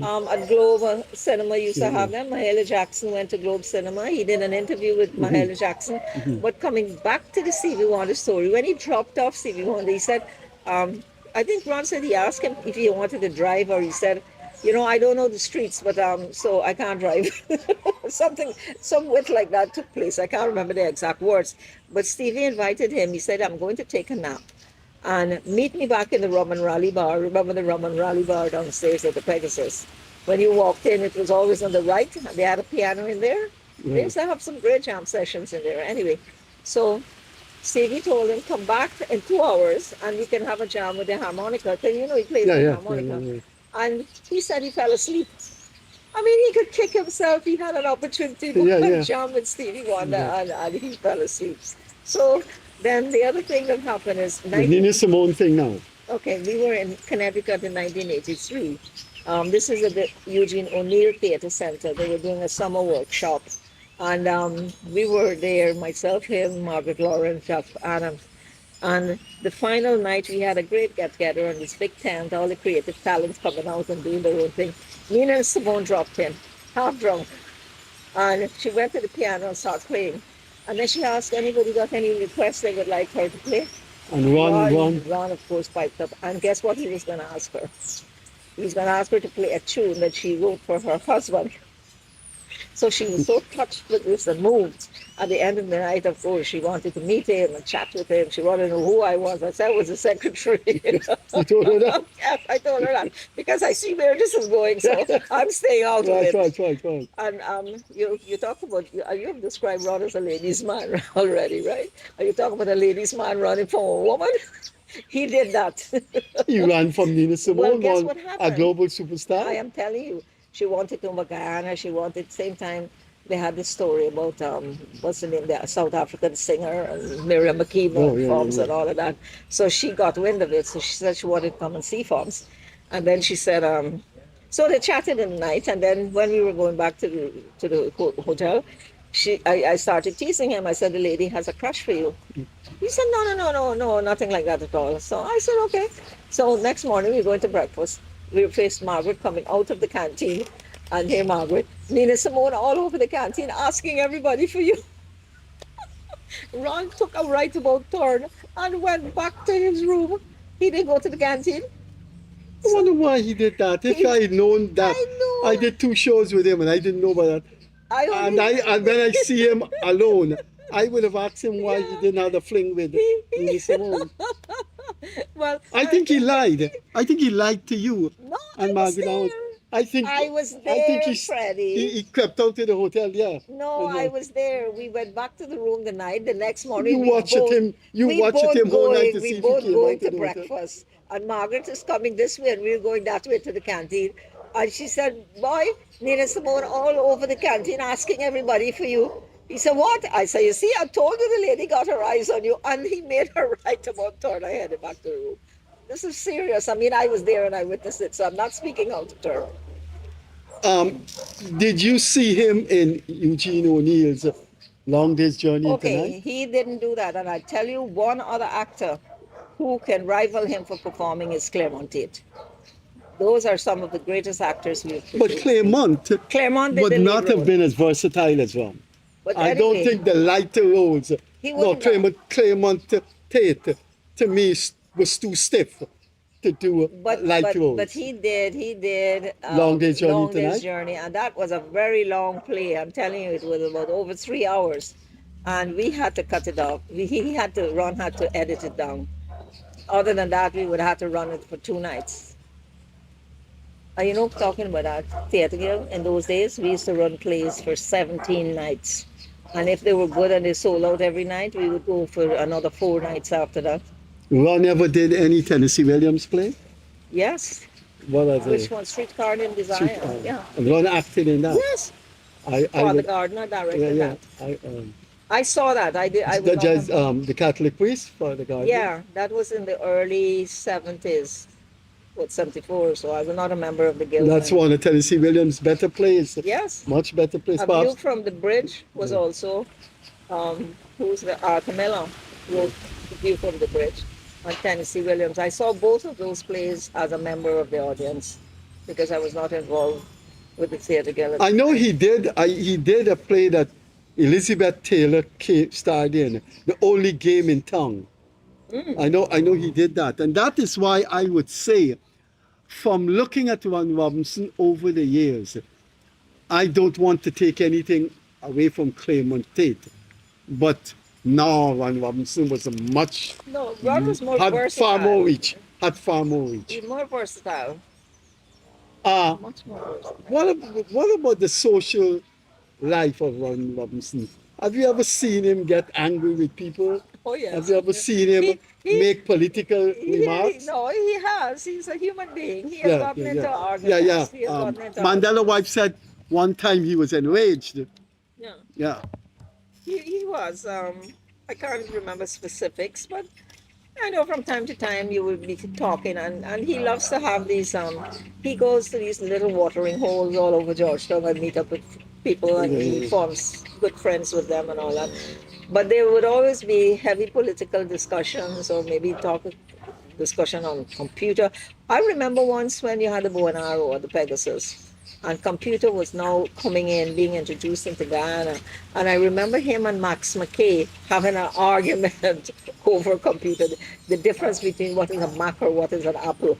At Globe Cinema used to have them. Mahalia Jackson went to Globe Cinema. He did an interview with Mahalia Jackson. But coming back to the Stevie Wonder story, when he dropped off Stevie Wonder, he said, I think Ron said he asked him if he wanted to drive, or he said, I don't know the streets, but so I can't drive. Some wit like that took place. I can't remember the exact words. But Stevie invited him. He said, I'm going to take a nap. And meet me back in the Rum and Rally Bar. Remember the Rum and Rally Bar downstairs at the Pegasus? When you walked in, it was always on the right. And they had a piano in there. They used to have some great jam sessions in there. Anyway, so Stevie told him, come back in 2 hours and we can have a jam with the harmonica. Because, he plays the harmonica. And he said he fell asleep. I mean, he could kick himself. He had an opportunity to jam with Stevie Wonder, and he fell asleep. So then the other thing that happened is... The Nina Simone thing now. Okay, we were in Connecticut in 1983. This is at the Eugene O'Neill Theater Center. They were doing a summer workshop. And we were there, myself, him, Margaret Lawrence, Jeff Adams. And the final night, we had a great get-together on this big tent, all the creative talents coming out and doing their own thing. Nina Simone dropped in, half drunk. And she went to the piano and started playing. And then she asked anybody got any requests they would like her to play. And Ron, of course, piped up. And guess what he was going to ask her? He was going to ask her to play a tune that she wrote for her husband. So she was so touched with this and moved. At the end of the night, of course, she wanted to meet him and chat with him. She wanted to know who I was. I said I was the secretary. You told her that? Yes, I told her that. Because I see where this is going, so I'm staying out of it. Right. And you talk about, you have described Ron as a ladies' man already, right? Are you talking about a ladies' man running from a woman? He did that. He ran from Nina Simone, guess what happened? a global superstar. I am telling you. She wanted to Guyana. She wanted, same time, they had this story about, what's the name, the South African singer, and Miriam Makeba, Forms and all of that. So she got wind of it. So she said she wanted to come and see Forms. And then she said, so they chatted in the night. And then when we were going back to the hotel, I started teasing him. I said, the lady has a crush for you. He said, no, nothing like that at all. So I said, okay. So next morning we going to breakfast. We faced Margaret coming out of the canteen. And hey, Margaret, Nina Simone all over the canteen asking everybody for you. Ron took a right about turn and went back to his room. He didn't go to the canteen. I wonder why he did that. If I had known that, I did 2 shows with him and I didn't know about that. And when I see him alone, I would have asked him why he didn't have a fling with Nina Simone. Well, I think he lied. I think he lied to you. No, and Margaret. I was there, Freddie. He crept out to the hotel, yeah. No, I was there. We went back to the room the night. The next morning, You watched him all night to see if he came going out to breakfast. And Margaret is coming this way, and we were going that way to the canteen. And she said, boy, Nina Simone all over the canteen asking everybody for you. He said, what? I said, you see, I told you the lady got her eyes on you, and he made her right about turn. I headed back to the room. This is serious. I mean, I was there and I witnessed it, so I'm not speaking out of turn. Did you see him in Eugene O'Neill's Long Day's Journey Okay, tonight? he didn't do that. And I tell you, one other actor who can rival him for performing is Claremont Tate. Those are some of the greatest actors we've produced. But Claremont would not have been as versatile as Ron. But I anyway, don't think the lighter roles. No, Claremont Tate, to me, was too stiff to do light roles. But he did Long Day's Journey, and that was a very long play. I'm telling you, it was about over 3 hours, and we had to cut it off. Ron had to edit it down. Other than that, we would have to run it for 2 nights. You know, talking about that theatre guild, in those days, we used to run plays for 17 nights. And if they were good and they sold out every night, we would go for another 4 nights after that. Ron never did any Tennessee Williams play. Yes. What are Which they? one? Streetcar Named Desire. Yeah. And Ron acted in that. Yes. I Father would, Gardner directed yeah, yeah. that. I saw that. I did. I was the not jazz, a- the Catholic priest for the garden. Yeah, that was in the early 70s. What, 74? So I was not a member of the guild. That's then. one of Tennessee Williams' better plays. Yes. Much better plays. A View Perhaps from the Bridge was also, who's the Arthur Miller wrote The View from the Bridge on Tennessee Williams. I saw both of those plays as a member of the audience because I was not involved with the theatre guild. I know he did. He did a play that Elizabeth Taylor starred in, The Only Game in Town. I know he did that, and that is why I would say, from looking at Ron Robinson over the years, I don't want to take anything away from Claremont Tate, but now Ron Robinson was a much No, Ron was more had versatile. far more reach. Had far more reach. He's more versatile. Uh, Much more versatile. what about the social life of Ron Robinson? Have you ever seen him get angry with people? Oh, yes. Have you ever seen him He- make political remarks? No, he has. He's a human being. He has gotten into arguments. Yeah. He has gotten into Mandela wife said one time he was enraged. Yeah. Yeah. He was. I can't remember specifics, but I know from time to time you will be talking, and he loves to have these. He goes to these little watering holes all over Georgetown and meet up with people, and he forms good friends with them and all that. But there would always be heavy political discussions, or maybe discussion on computer. I remember once when you had the bow and arrow or the Pegasus, and computer was now coming in, being introduced into Guyana. And I remember him and Max McKay having an argument over computer, the difference between what is a Mac or what is an Apple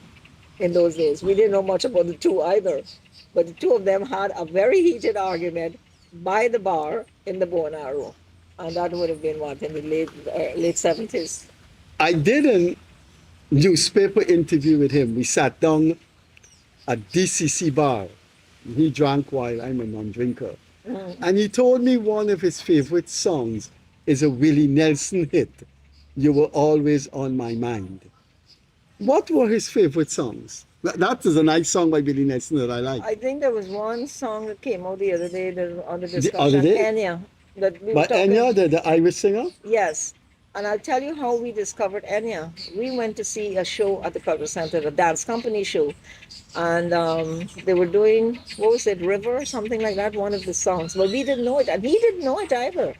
in those days. We didn't know much about the two either, but the two of them had a very heated argument by the bar in the bow and arrow. And that would have been what, in the late 70s. I did a newspaper interview with him. We sat down at DCC bar. He drank while I'm a non-drinker. And he told me one of his favorite songs is a Willie Nelson hit, You Were Always on My Mind. What were his favorite songs? That is a nice song by Willie Nelson that I like. I think there was one song that came out the other day that on the other discussion, day? Enya. That we were By talking- Enya, the Irish singer? Yes. And I'll tell you how we discovered Enya. We went to see a show at the Cultural Center, a dance company show. And they were doing, what was it, River or something like that, one of the songs. But we didn't know it, and he didn't know it either.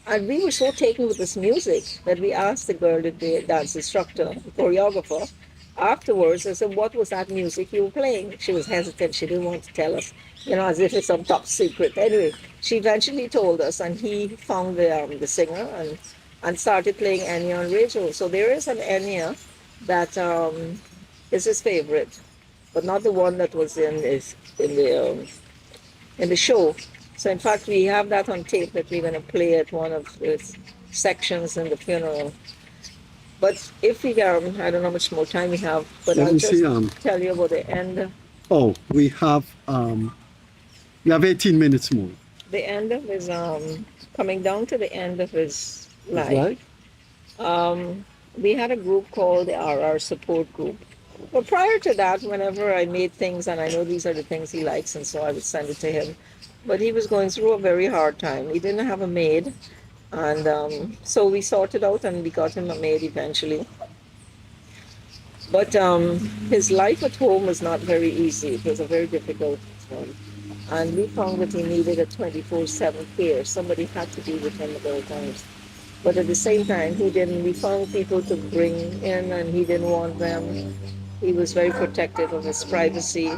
And we were so taken with this music that we asked the girl, the dance instructor, the choreographer, afterwards, I said, what was that music you were playing? She was hesitant. She didn't want to tell us, as if it's some top secret. Anyway, she eventually told us, and he found the singer and started playing Enya on radio. So there is an Enya that is his favorite, but not the one that was in the show. So in fact, we have that on tape that we're going to play at one of the sections in the funeral. But if we I don't know how much more time we have, but Let I'll me just see, tell you about the end. Oh, we have 18 minutes more. The end of his coming down to the end of his life. Right? We had a group called the RR Support Group. But prior to that, whenever I made things, and I know these are the things he likes, and so I would send it to him. But he was going through a very hard time. He didn't have a maid, and so we sorted out, and we got him a maid eventually. But his life at home was not very easy. It was a very difficult one. And we found that he needed a 24/7 care. Somebody had to be with him at all times. But at the same time, we found people to bring in, and he didn't want them. He was very protective of his privacy,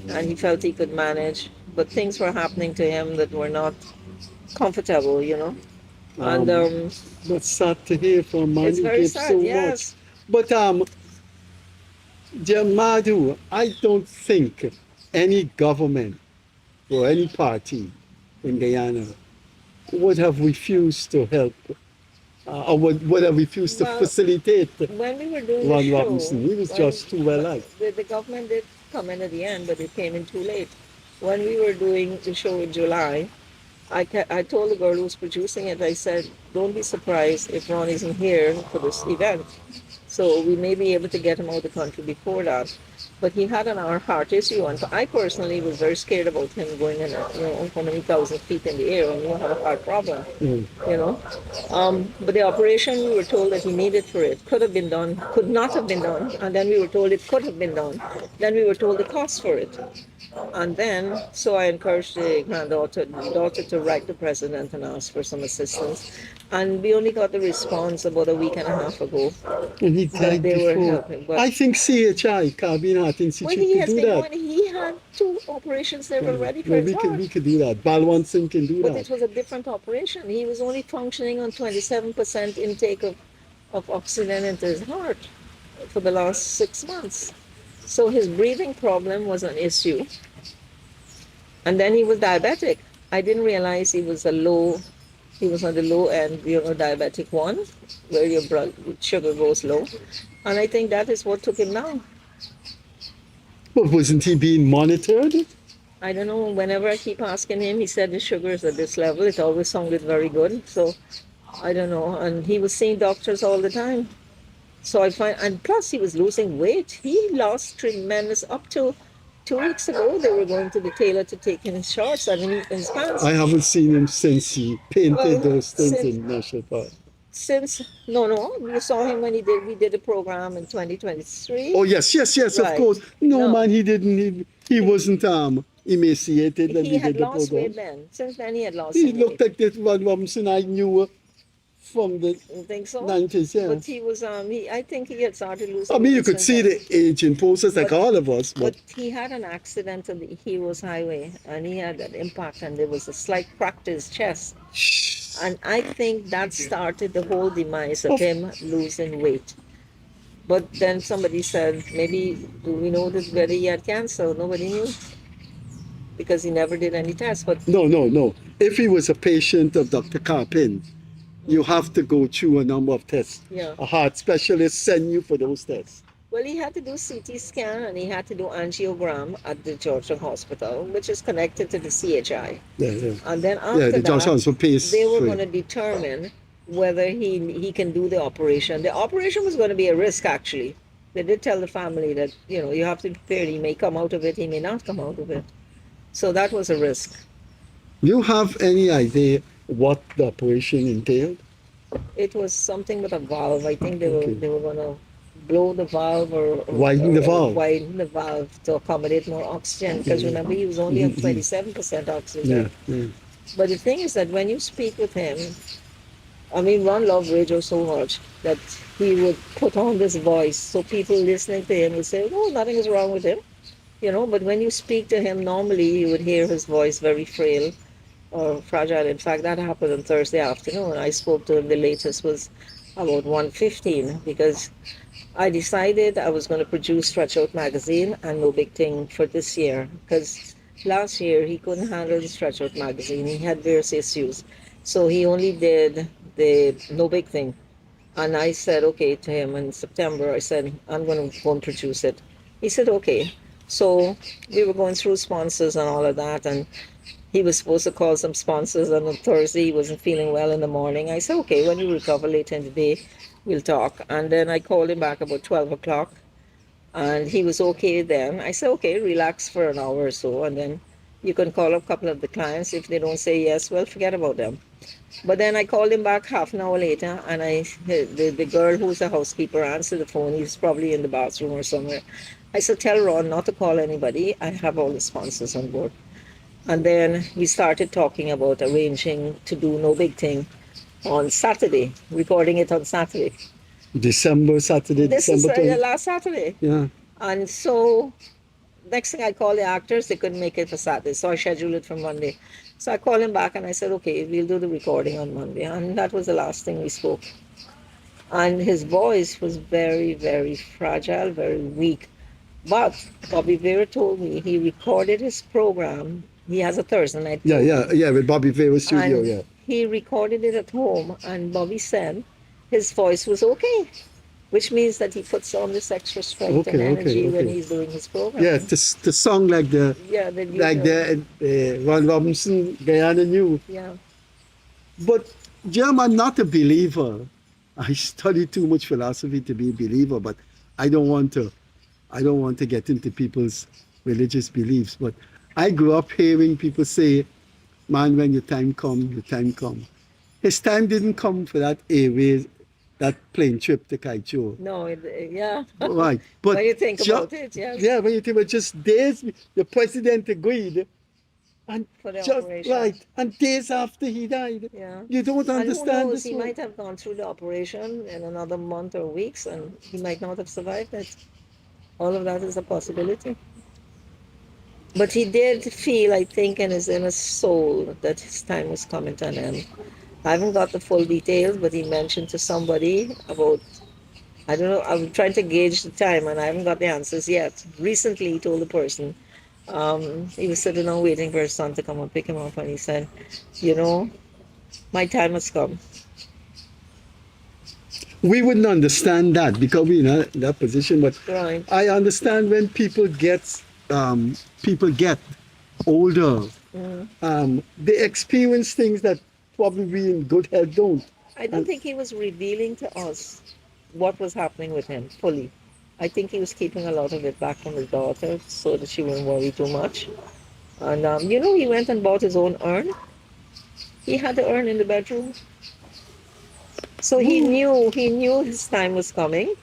and he felt he could manage. But things were happening to him that were not comfortable, And That's sad to hear from man it's who very gave sad, so yes. much. But dear Madhoo, I don't think any government or any party in Guyana would have refused to help or would have refused to Well, facilitate When we were doing Ron the show, Robinson. He was just too well liked. The government did come in at the end, but it came in too late. When we were doing the show in July, I told the girl who was producing it, I said, don't be surprised if Ron isn't here for this event. So we may be able to get him out of the country before that. But he had an heart issue, and I personally was very scared about him going in, how many thousand feet in the air, and you have a heart problem, you know. But the operation, we were told that he needed for it could have been done, could not have been done, and then we were told it could have been done. Then we were told the cost for it. And then, so I encouraged the daughter to write the president and ask for some assistance. And we only got the response about a week and a half ago. And he that died they were before. helping. But I think CHI, Caribbean Heart well, Institute, he could has do been that. going, he had 2 operations there already for No, his heart. we could do that. Balwanson can do But that. it was a different operation. He was only functioning on 27% intake of oxygen into his heart for the last 6 months. So his breathing problem was an issue. And then he was diabetic. I didn't realize he was on the low end, diabetic 1, where your blood sugar goes low. And I think that is what took him down. But wasn't he being monitored? I don't know, whenever I keep asking him, he said his sugar is at this level. It always sounded very good. So I don't know. And he was seeing doctors all the time. So and plus he was losing weight. He lost tremendous, up to 2 weeks ago, they were going to the tailor to take his shorts and his pants. I haven't seen him since he painted Well, those things since- in National Park. No, we saw him when we did a program in 2023. Oh, yes, of Right. course. No, No. man, he didn't. He wasn't emaciated when He we had did the lost program. weight then. Since then, he had lost He some looked weight. like that one Robinson I knew from the You think so? 90s, yeah. But he was, I think he had started losing I mean, you weight could since see then. the aging process like But- all of us, but But he had an accident on the Heroes Highway, and he had an impact, and there was a slight crack to his chest. And I think that started the whole demise of him losing weight. But then somebody said, maybe, do we know that whether he had cancer? Nobody knew. Because he never did any tests. But no. If he was a patient of Dr. Carpin, you have to go through a number of tests. yeah. A heart specialist send you for those tests. Well, he had to do CT scan and he had to do angiogram at the Georgia Hospital, which is connected to the CHI. Yeah. And then Yeah, after the Johnson that, Hospital pays they were for going to it. determine whether he can do the operation. The operation was going to be a risk, actually. They did tell the family that, you have to be prepared. He may come out of it, he may not come out of it. So that was a risk. You have any idea what the operation entailed? It was something with a valve. I think Okay. they were going to blow the valve or Widen the valve. widen the valve to accommodate more oxygen. Because remember, he was only on 27% oxygen. Yeah. But the thing is that when you speak with him, I mean, Ron loved radio so much that he would put on this voice, so people listening to him would say, "Oh, nothing is wrong with him," But when you speak to him, normally you would hear his voice very frail or fragile. In fact, that happened on Thursday afternoon. I spoke to him. The latest was about 1:15 because I decided I was going to produce Stretch Out magazine and No Big Thing for this year because last year he couldn't handle the Stretch Out magazine. He had various issues. So he only did the No Big Thing. And I said, okay, to him in September, I said, I'm going to go and produce it. He said, okay. So we were going through sponsors and all of that. And he was supposed to call some sponsors on a Thursday. He wasn't feeling well in the morning. I said, okay, when you recover later in the day, we'll talk. And then I called him back about 12 o'clock. And he was okay then. I said, okay, relax for an hour or so. And then you can call up a couple of the clients. If they don't say yes, well, forget about them. But then I called him back half an hour later, and the girl who's the housekeeper answered the phone. He was probably in the bathroom or somewhere. I said, tell Ron not to call anybody. I have all the sponsors on board. And then we started talking about arranging to do No Big Thing on Saturday, recording it on Saturday. Saturday, This is December 20. last Saturday. Yeah. And so next thing I called the actors, they couldn't make it for Saturday, so I scheduled it for Monday. So I called him back and I said, okay, we'll do the recording on Monday. And that was the last thing we spoke. And his voice was very, very fragile, very weak. But Bobby Vera told me he recorded his program. He has a Thursday night program. Yeah, with Bobby Vera Studio, And he recorded it at home, and Bobby said his voice was okay. which means that he puts on this extra strength and Okay, okay, energy when okay. he's doing his program. Yeah, the song like Yeah, the Ron Robinson, Guyana New. yeah. But Jim, I'm not a believer. I study too much philosophy to be a believer, but I don't want to. I don't want to get into people's religious beliefs. But I grew up hearing people say, "Man, when your time come, your time come." His time didn't come for that airways, that plane trip to Kaicho. No, yeah. Right. But When you think ju- about it, yes. Yeah, when you think about just days, the president agreed, and For the just operation. right, and days after he died, Yeah. you don't And who understand knows, this. he might have gone through the operation in another month or weeks and he might not have survived it. All of that is a possibility. But he did feel, I think, in his inner soul that his time was coming to an end. I haven't got the full details, but he mentioned to somebody about, I don't know, I'm trying to gauge the time and I haven't got the answers yet. Recently, he told the person, he was sitting down waiting for his son to come and pick him up, and he said, you know, my time has come. We wouldn't understand that because we're not in that position. But Right. I understand when people get older, they experience things that probably we in good health don't. I don't think he was revealing to us what was happening with him fully. I think he was keeping a lot of it back from his daughter so that she wouldn't worry too much. And he went and bought his own urn. He had the urn in the bedroom. So he knew his time was coming.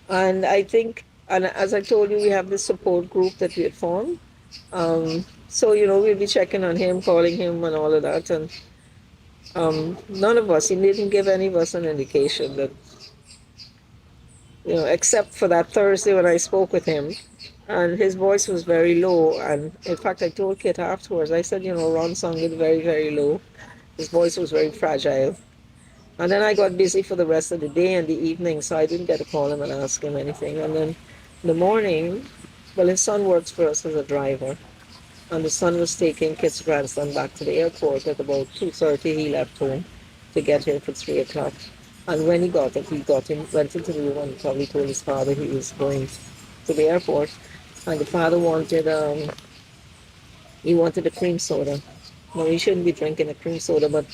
And I think, and as I told you, we have this support group that we had formed. So we'll be checking on him, calling him, and all of that. And none of us, he didn't give any of us an indication that, except for that Thursday when I spoke with him, and his voice was very low. And in fact, I told Kit afterwards, I said, Ron sounded very, very low. His voice was very fragile. And then I got busy for the rest of the day and the evening, so I didn't get to call him and ask him anything. And then in the morning, well, his son works for us as a driver. And the son was taking Kit's grandson back to the airport at about 2:30. He left home to get here for 3 o'clock. And when he got it, went into the room and probably told his father he was going to the airport. And the father wanted a cream soda. No, he shouldn't be drinking a cream soda, but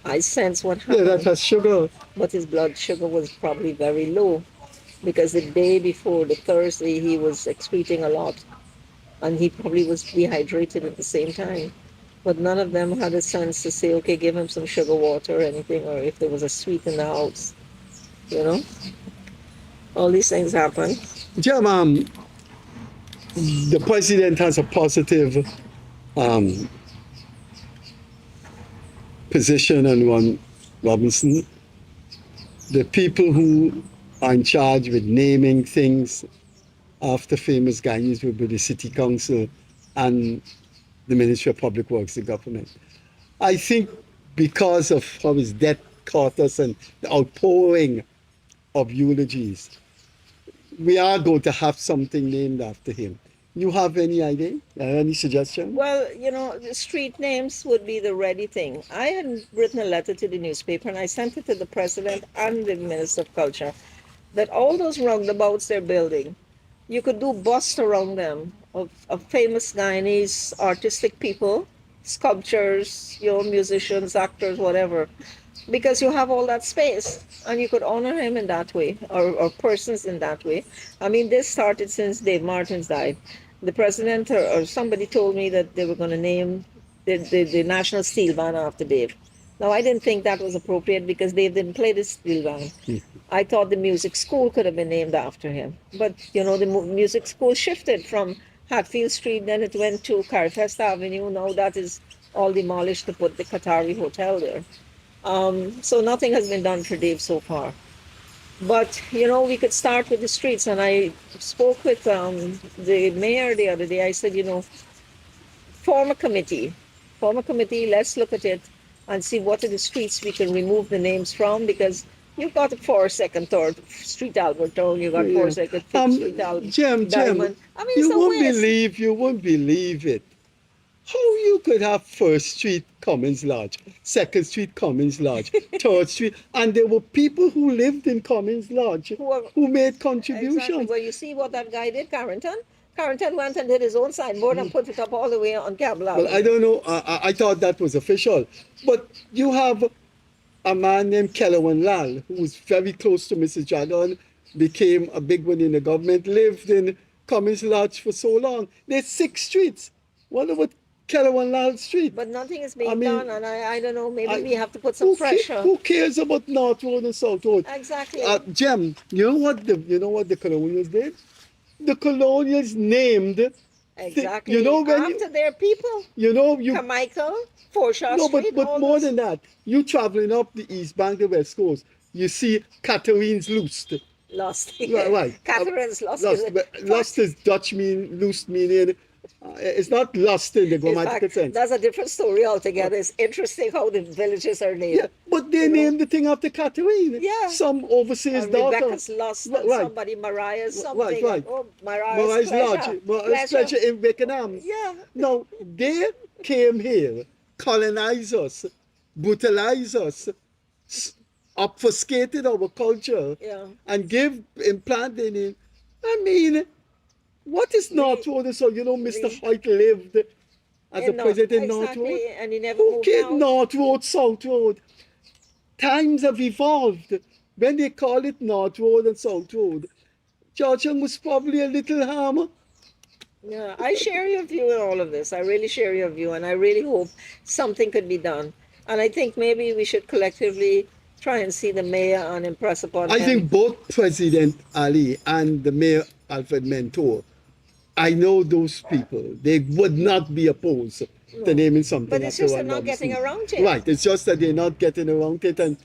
I sense what Yeah, happened. that has sugar. But his blood sugar was probably very low because the day before, the Thursday, he was excreting a lot. And he probably was dehydrated at the same time. But none of them had a sense to say, okay, give him some sugar water or anything, or if there was a sweet in the house. All these things happen. Jim, the president has a positive position on Ron Robinson. The people who are in charge with naming things after famous Guyanese will be the city council and the Ministry of Public Works, the government. I think because of how his death caught us and the outpouring of eulogies, we are going to have something named after him. You have any idea? Any suggestion? Well, the street names would be the ready thing. I had written a letter to the newspaper and I sent it to the president and the Minister of Culture that all those roundabouts they're building, you could do busts around them of famous Guyanese artistic people, sculptures, musicians, actors, whatever, because you have all that space and you could honor him in that way or persons in that way. I mean, this started since Dave Martins died. The president or somebody told me that they were going to name the National Steel Band after Dave. Now, I didn't think that was appropriate because Dave didn't play the steel band. I thought the music school could have been named after him. But, the music school shifted from Hatfield Street, then it went to Carifest Avenue. Now that is all demolished to put the Qatari Hotel there. So nothing has been done for Dave so far. But, we could start with the streets. And I spoke with the mayor the other day. I said, form a committee, let's look at it and see what are the streets we can remove the names from, because you've got 4th, 2nd, 3rd Street Albertown, you've got 4th, 2nd, 5th Street Albertown. Jim, Diamond. I mean, you it's a won't waste. believe it. how you could have First Street Commons Lodge, Second Street Commons Lodge, Third Street, and there were people who lived in Commons Lodge who made Exactly. contributions. Well, you see what that guy did, Carrington? Carrington went and did his own signboard and put it up all the way on Campbell Well, I Avenue. don't know. I thought that was official, but you have a man named Kellerwan Lal, who was very close to Mrs. Jadon, became a big one in the government, lived in Commons Lodge for so long. There's 6 streets. What about Kellerwan Lal Street? But nothing is I being mean, done, and I don't know, maybe I- we have to put some pressure. Who cares about North Road and South Road? Exactly. Jem, you know what the colonials did? The colonials named. Exactly. You know when After their people, you know you Carmichael, Forshaw no, Street, but all more those- than that, you traveling up the East Bank, the West Coast, you see Catherine's Loosed. lost. Right. Catherine's lost. Lost is Dutch loosed meaning. It's not lost in the In grammatical fact, sense. that's a different story altogether. It's interesting how the villages are named. Yeah, but they you know. named the thing after Catherine. Yeah. Some overseer's And daughter. Rebecca's lost, and Right. somebody Mariah's something. right. Oh, Mariah's Mariah's pleasure. Lodge, Mariah's Pleasure in Beckenham. Yeah. Now, they came here, colonize us, brutalize us, obfuscated our culture, Yeah. and implanted in. I mean, what is North Road? So, you know, Mr. Hoyt lived as a president in North Road. Exactly, and he never Who moved cared out. North Road, South Road? Times have evolved. When they call it North Road and South Road, Georgia was probably a little hammer. Yeah, I share your view in all of this. I really share your view, and I really hope something could be done. And I think maybe we should collectively try and see the mayor and impress upon I him. think both President Ali and the Mayor Alfred Mentor, I know those people, they would not be opposed to naming something But it's after just Ron they're not getting Robinson. around it. Right, it's just that they're not getting around it and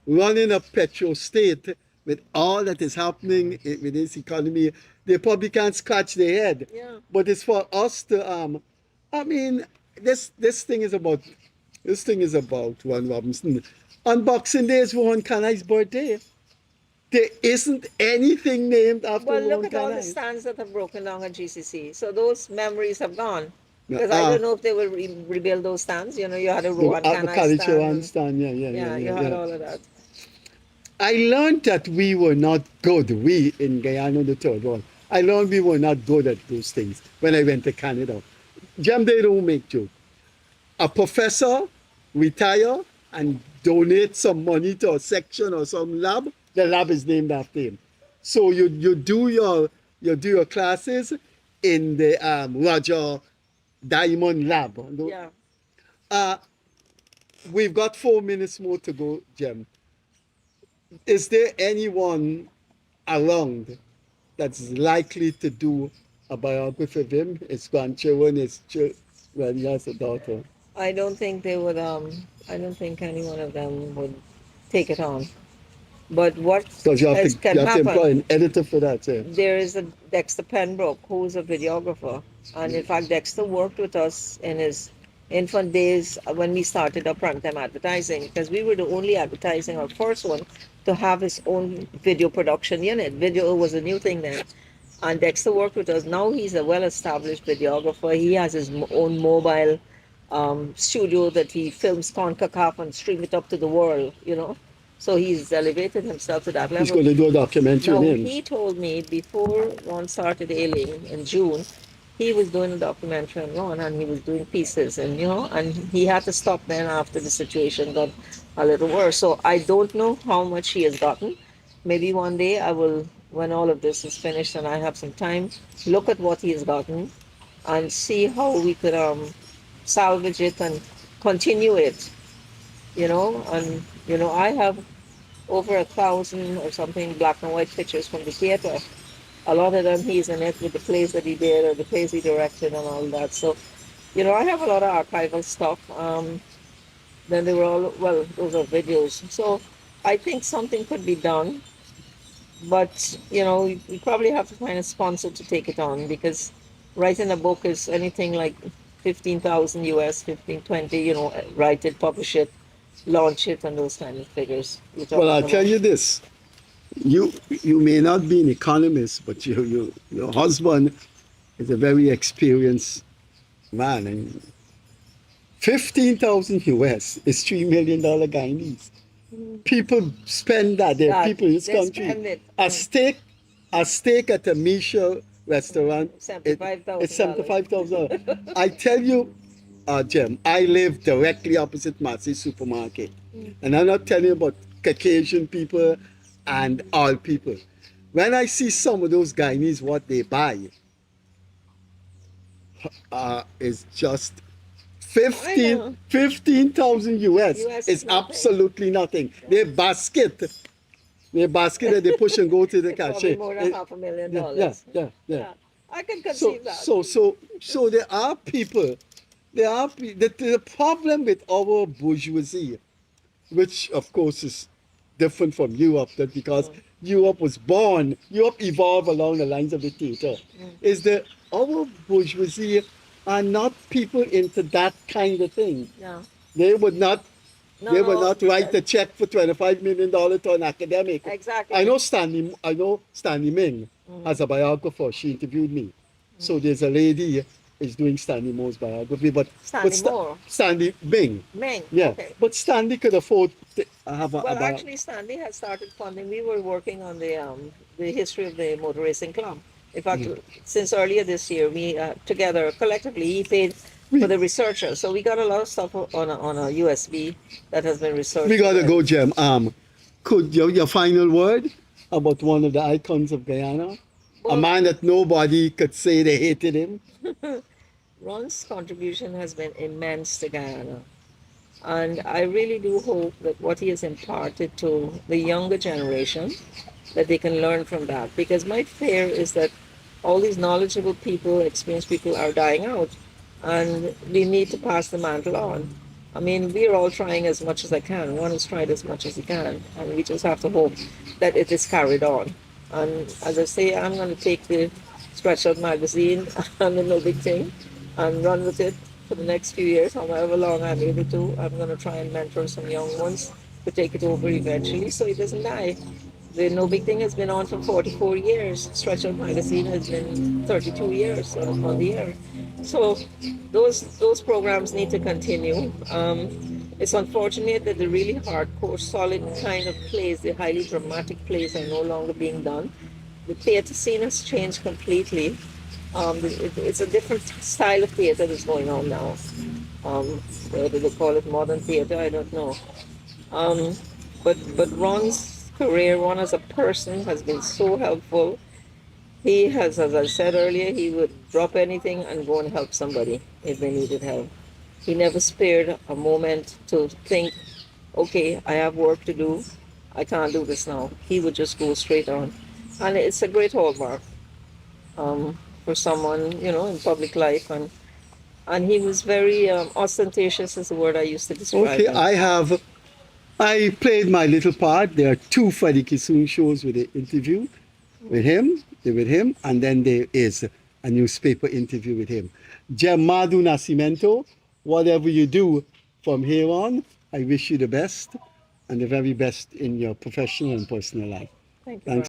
running a petro state with all that is happening with this economy, they probably can't scratch their head. Yeah. But it's for us to I mean, this thing is about Ron Robinson. On Boxing Day is Rowan Canai's birthday. There isn't anything named after Well, Rowan look at all the Canai. stands that have broken down at GCC. So those memories have gone. Yeah, Because I don't know if they will rebuild those stands. You know, you had a Rowan Canai stand. Chowan and- stand, Yeah, you had all of that. I learned that we were not good. We in Guyana, the third one. I learned we were not good at those things when I went to Canada. Jam, they don't make joke. A professor retire and donate some money to a section or some lab. The lab is named after him. So you do your classes in the Roger Diamond Lab. Yeah. We've got 4 minutes more to go, Jem. Is there anyone around that's likely to do a biography of him? His grandchildren, well, he has a daughter. I don't think they would, I don't think any one of them would take it on. But what Because you have can to employ happen, an editor for that. Yeah. there is a Dexter Penbrook who's a videographer. And in fact, Dexter worked with us in his infant days when we started our primetime advertising, because we were the only advertising, our first one, to have his own video production unit. Video was a new thing then. And Dexter worked with us. Now he's a well-established videographer. He has his own mobile studio that he films CONCACAF and stream it up to the world, you know. So he's elevated himself to that level. He's going to do a documentary Now, on him. he told me before Ron started ailing in June, he was doing a documentary on Ron and he was doing pieces, and you know, and he had to stop then after the situation got a little worse. So I don't know how much he has gotten. Maybe one day I will, when all of this is finished and I have some time, look at what he has gotten and see how we could salvage it and continue it. You know, and you know, I have over 1,000 or something black and white pictures from the theater. A lot of them he's in it with the plays that he did or the plays he directed and all that. So, you know, I have a lot of archival stuff. Then they were all, well, those are videos. So I think something could be done. But, you know, you probably have to find a sponsor to take it on, because writing a book is anything like 15,000 US, 15, 20, you know, write it, publish it, launch it, and those kind of figures. Well, I'll tell you this. You may not be an economist, but your husband is a very experienced man, and $15,000 US is $3 million Guyanese. People spend that. There are That- people in this they country. spend it. A steak at a Michelin restaurant. $75,000. It's $75,000. I tell you, Jem, I live directly opposite Massey's supermarket, and I'm not telling you about Caucasian people and all people. When I see some of those Guyanese, what they buy is just I know. 15,000 US US is is nothing. absolutely nothing. Their basket that they push and go to the It's probably cashier. more than $500,000. Yeah. Yeah, I can So, conceive that. so there are people. The problem with our bourgeoisie, which of course is different from Europe, that because Europe evolved along the lines of the theater, is that our bourgeoisie are not people into that kind of thing. No. They would not. No, They would no, not write a check for $25 million to an academic. Exactly. I know Stanley Ming has a biographer. She interviewed me. So there's a lady is doing Stanley Moore's biography, but Stanley Moore? Stanley Ming. Ming. Yeah, Okay. but Stanley could afford to have a Well, bio- actually, Stanley has started funding. We were working on the history of the motor racing club. In fact, since earlier this year, we together collectively he paid for the researchers. So we got a lot of stuff on a USB that has been researched. We gotta go, Jem. Could your final word about one of the icons of Guyana? A man that nobody could say they hated him. Ron's contribution has been immense to Guyana. And I really do hope that what he has imparted to the younger generation, that they can learn from that. Because my fear is that all these knowledgeable people, experienced people are dying out. And we need to pass the mantle on. I mean, we're all trying as much as I can. Ron has tried as much as he can. And we just have to hope that it is carried on. And as I say, I'm going to take the Stretch Out magazine and the No Big Thing and run with it for the next few years, however long I'm able to. I'm going to try and mentor some young ones to take it over eventually so it doesn't die. The No Big Thing has been on for 44 years. Stretch Out magazine has been 32 years on the air. So those programs need to continue. It's unfortunate that the really hardcore, solid kind of plays, the highly dramatic plays are no longer being done. The theater scene has changed completely. It's a different style of theater that's going on now. Whether they call it modern theater, I don't know. But Ron's career, Ron as a person, has been so helpful. He has, as I said earlier, he would drop anything and go and help somebody if they needed help. He never spared a moment to think, okay, I have work to do. I can't do this now. He would just go straight on. And it's a great hallmark for someone, in public life. And he was very ostentatious is the word I used to describe Okay, him. I played my little part. There are 2 Freddie Kissoon shows with the interview with him, and then there is a newspaper interview with him. Jem Madhoo Nascimento, whatever you do from here on, I wish you the best and the very best in your professional and personal life. Thank you. Thanks.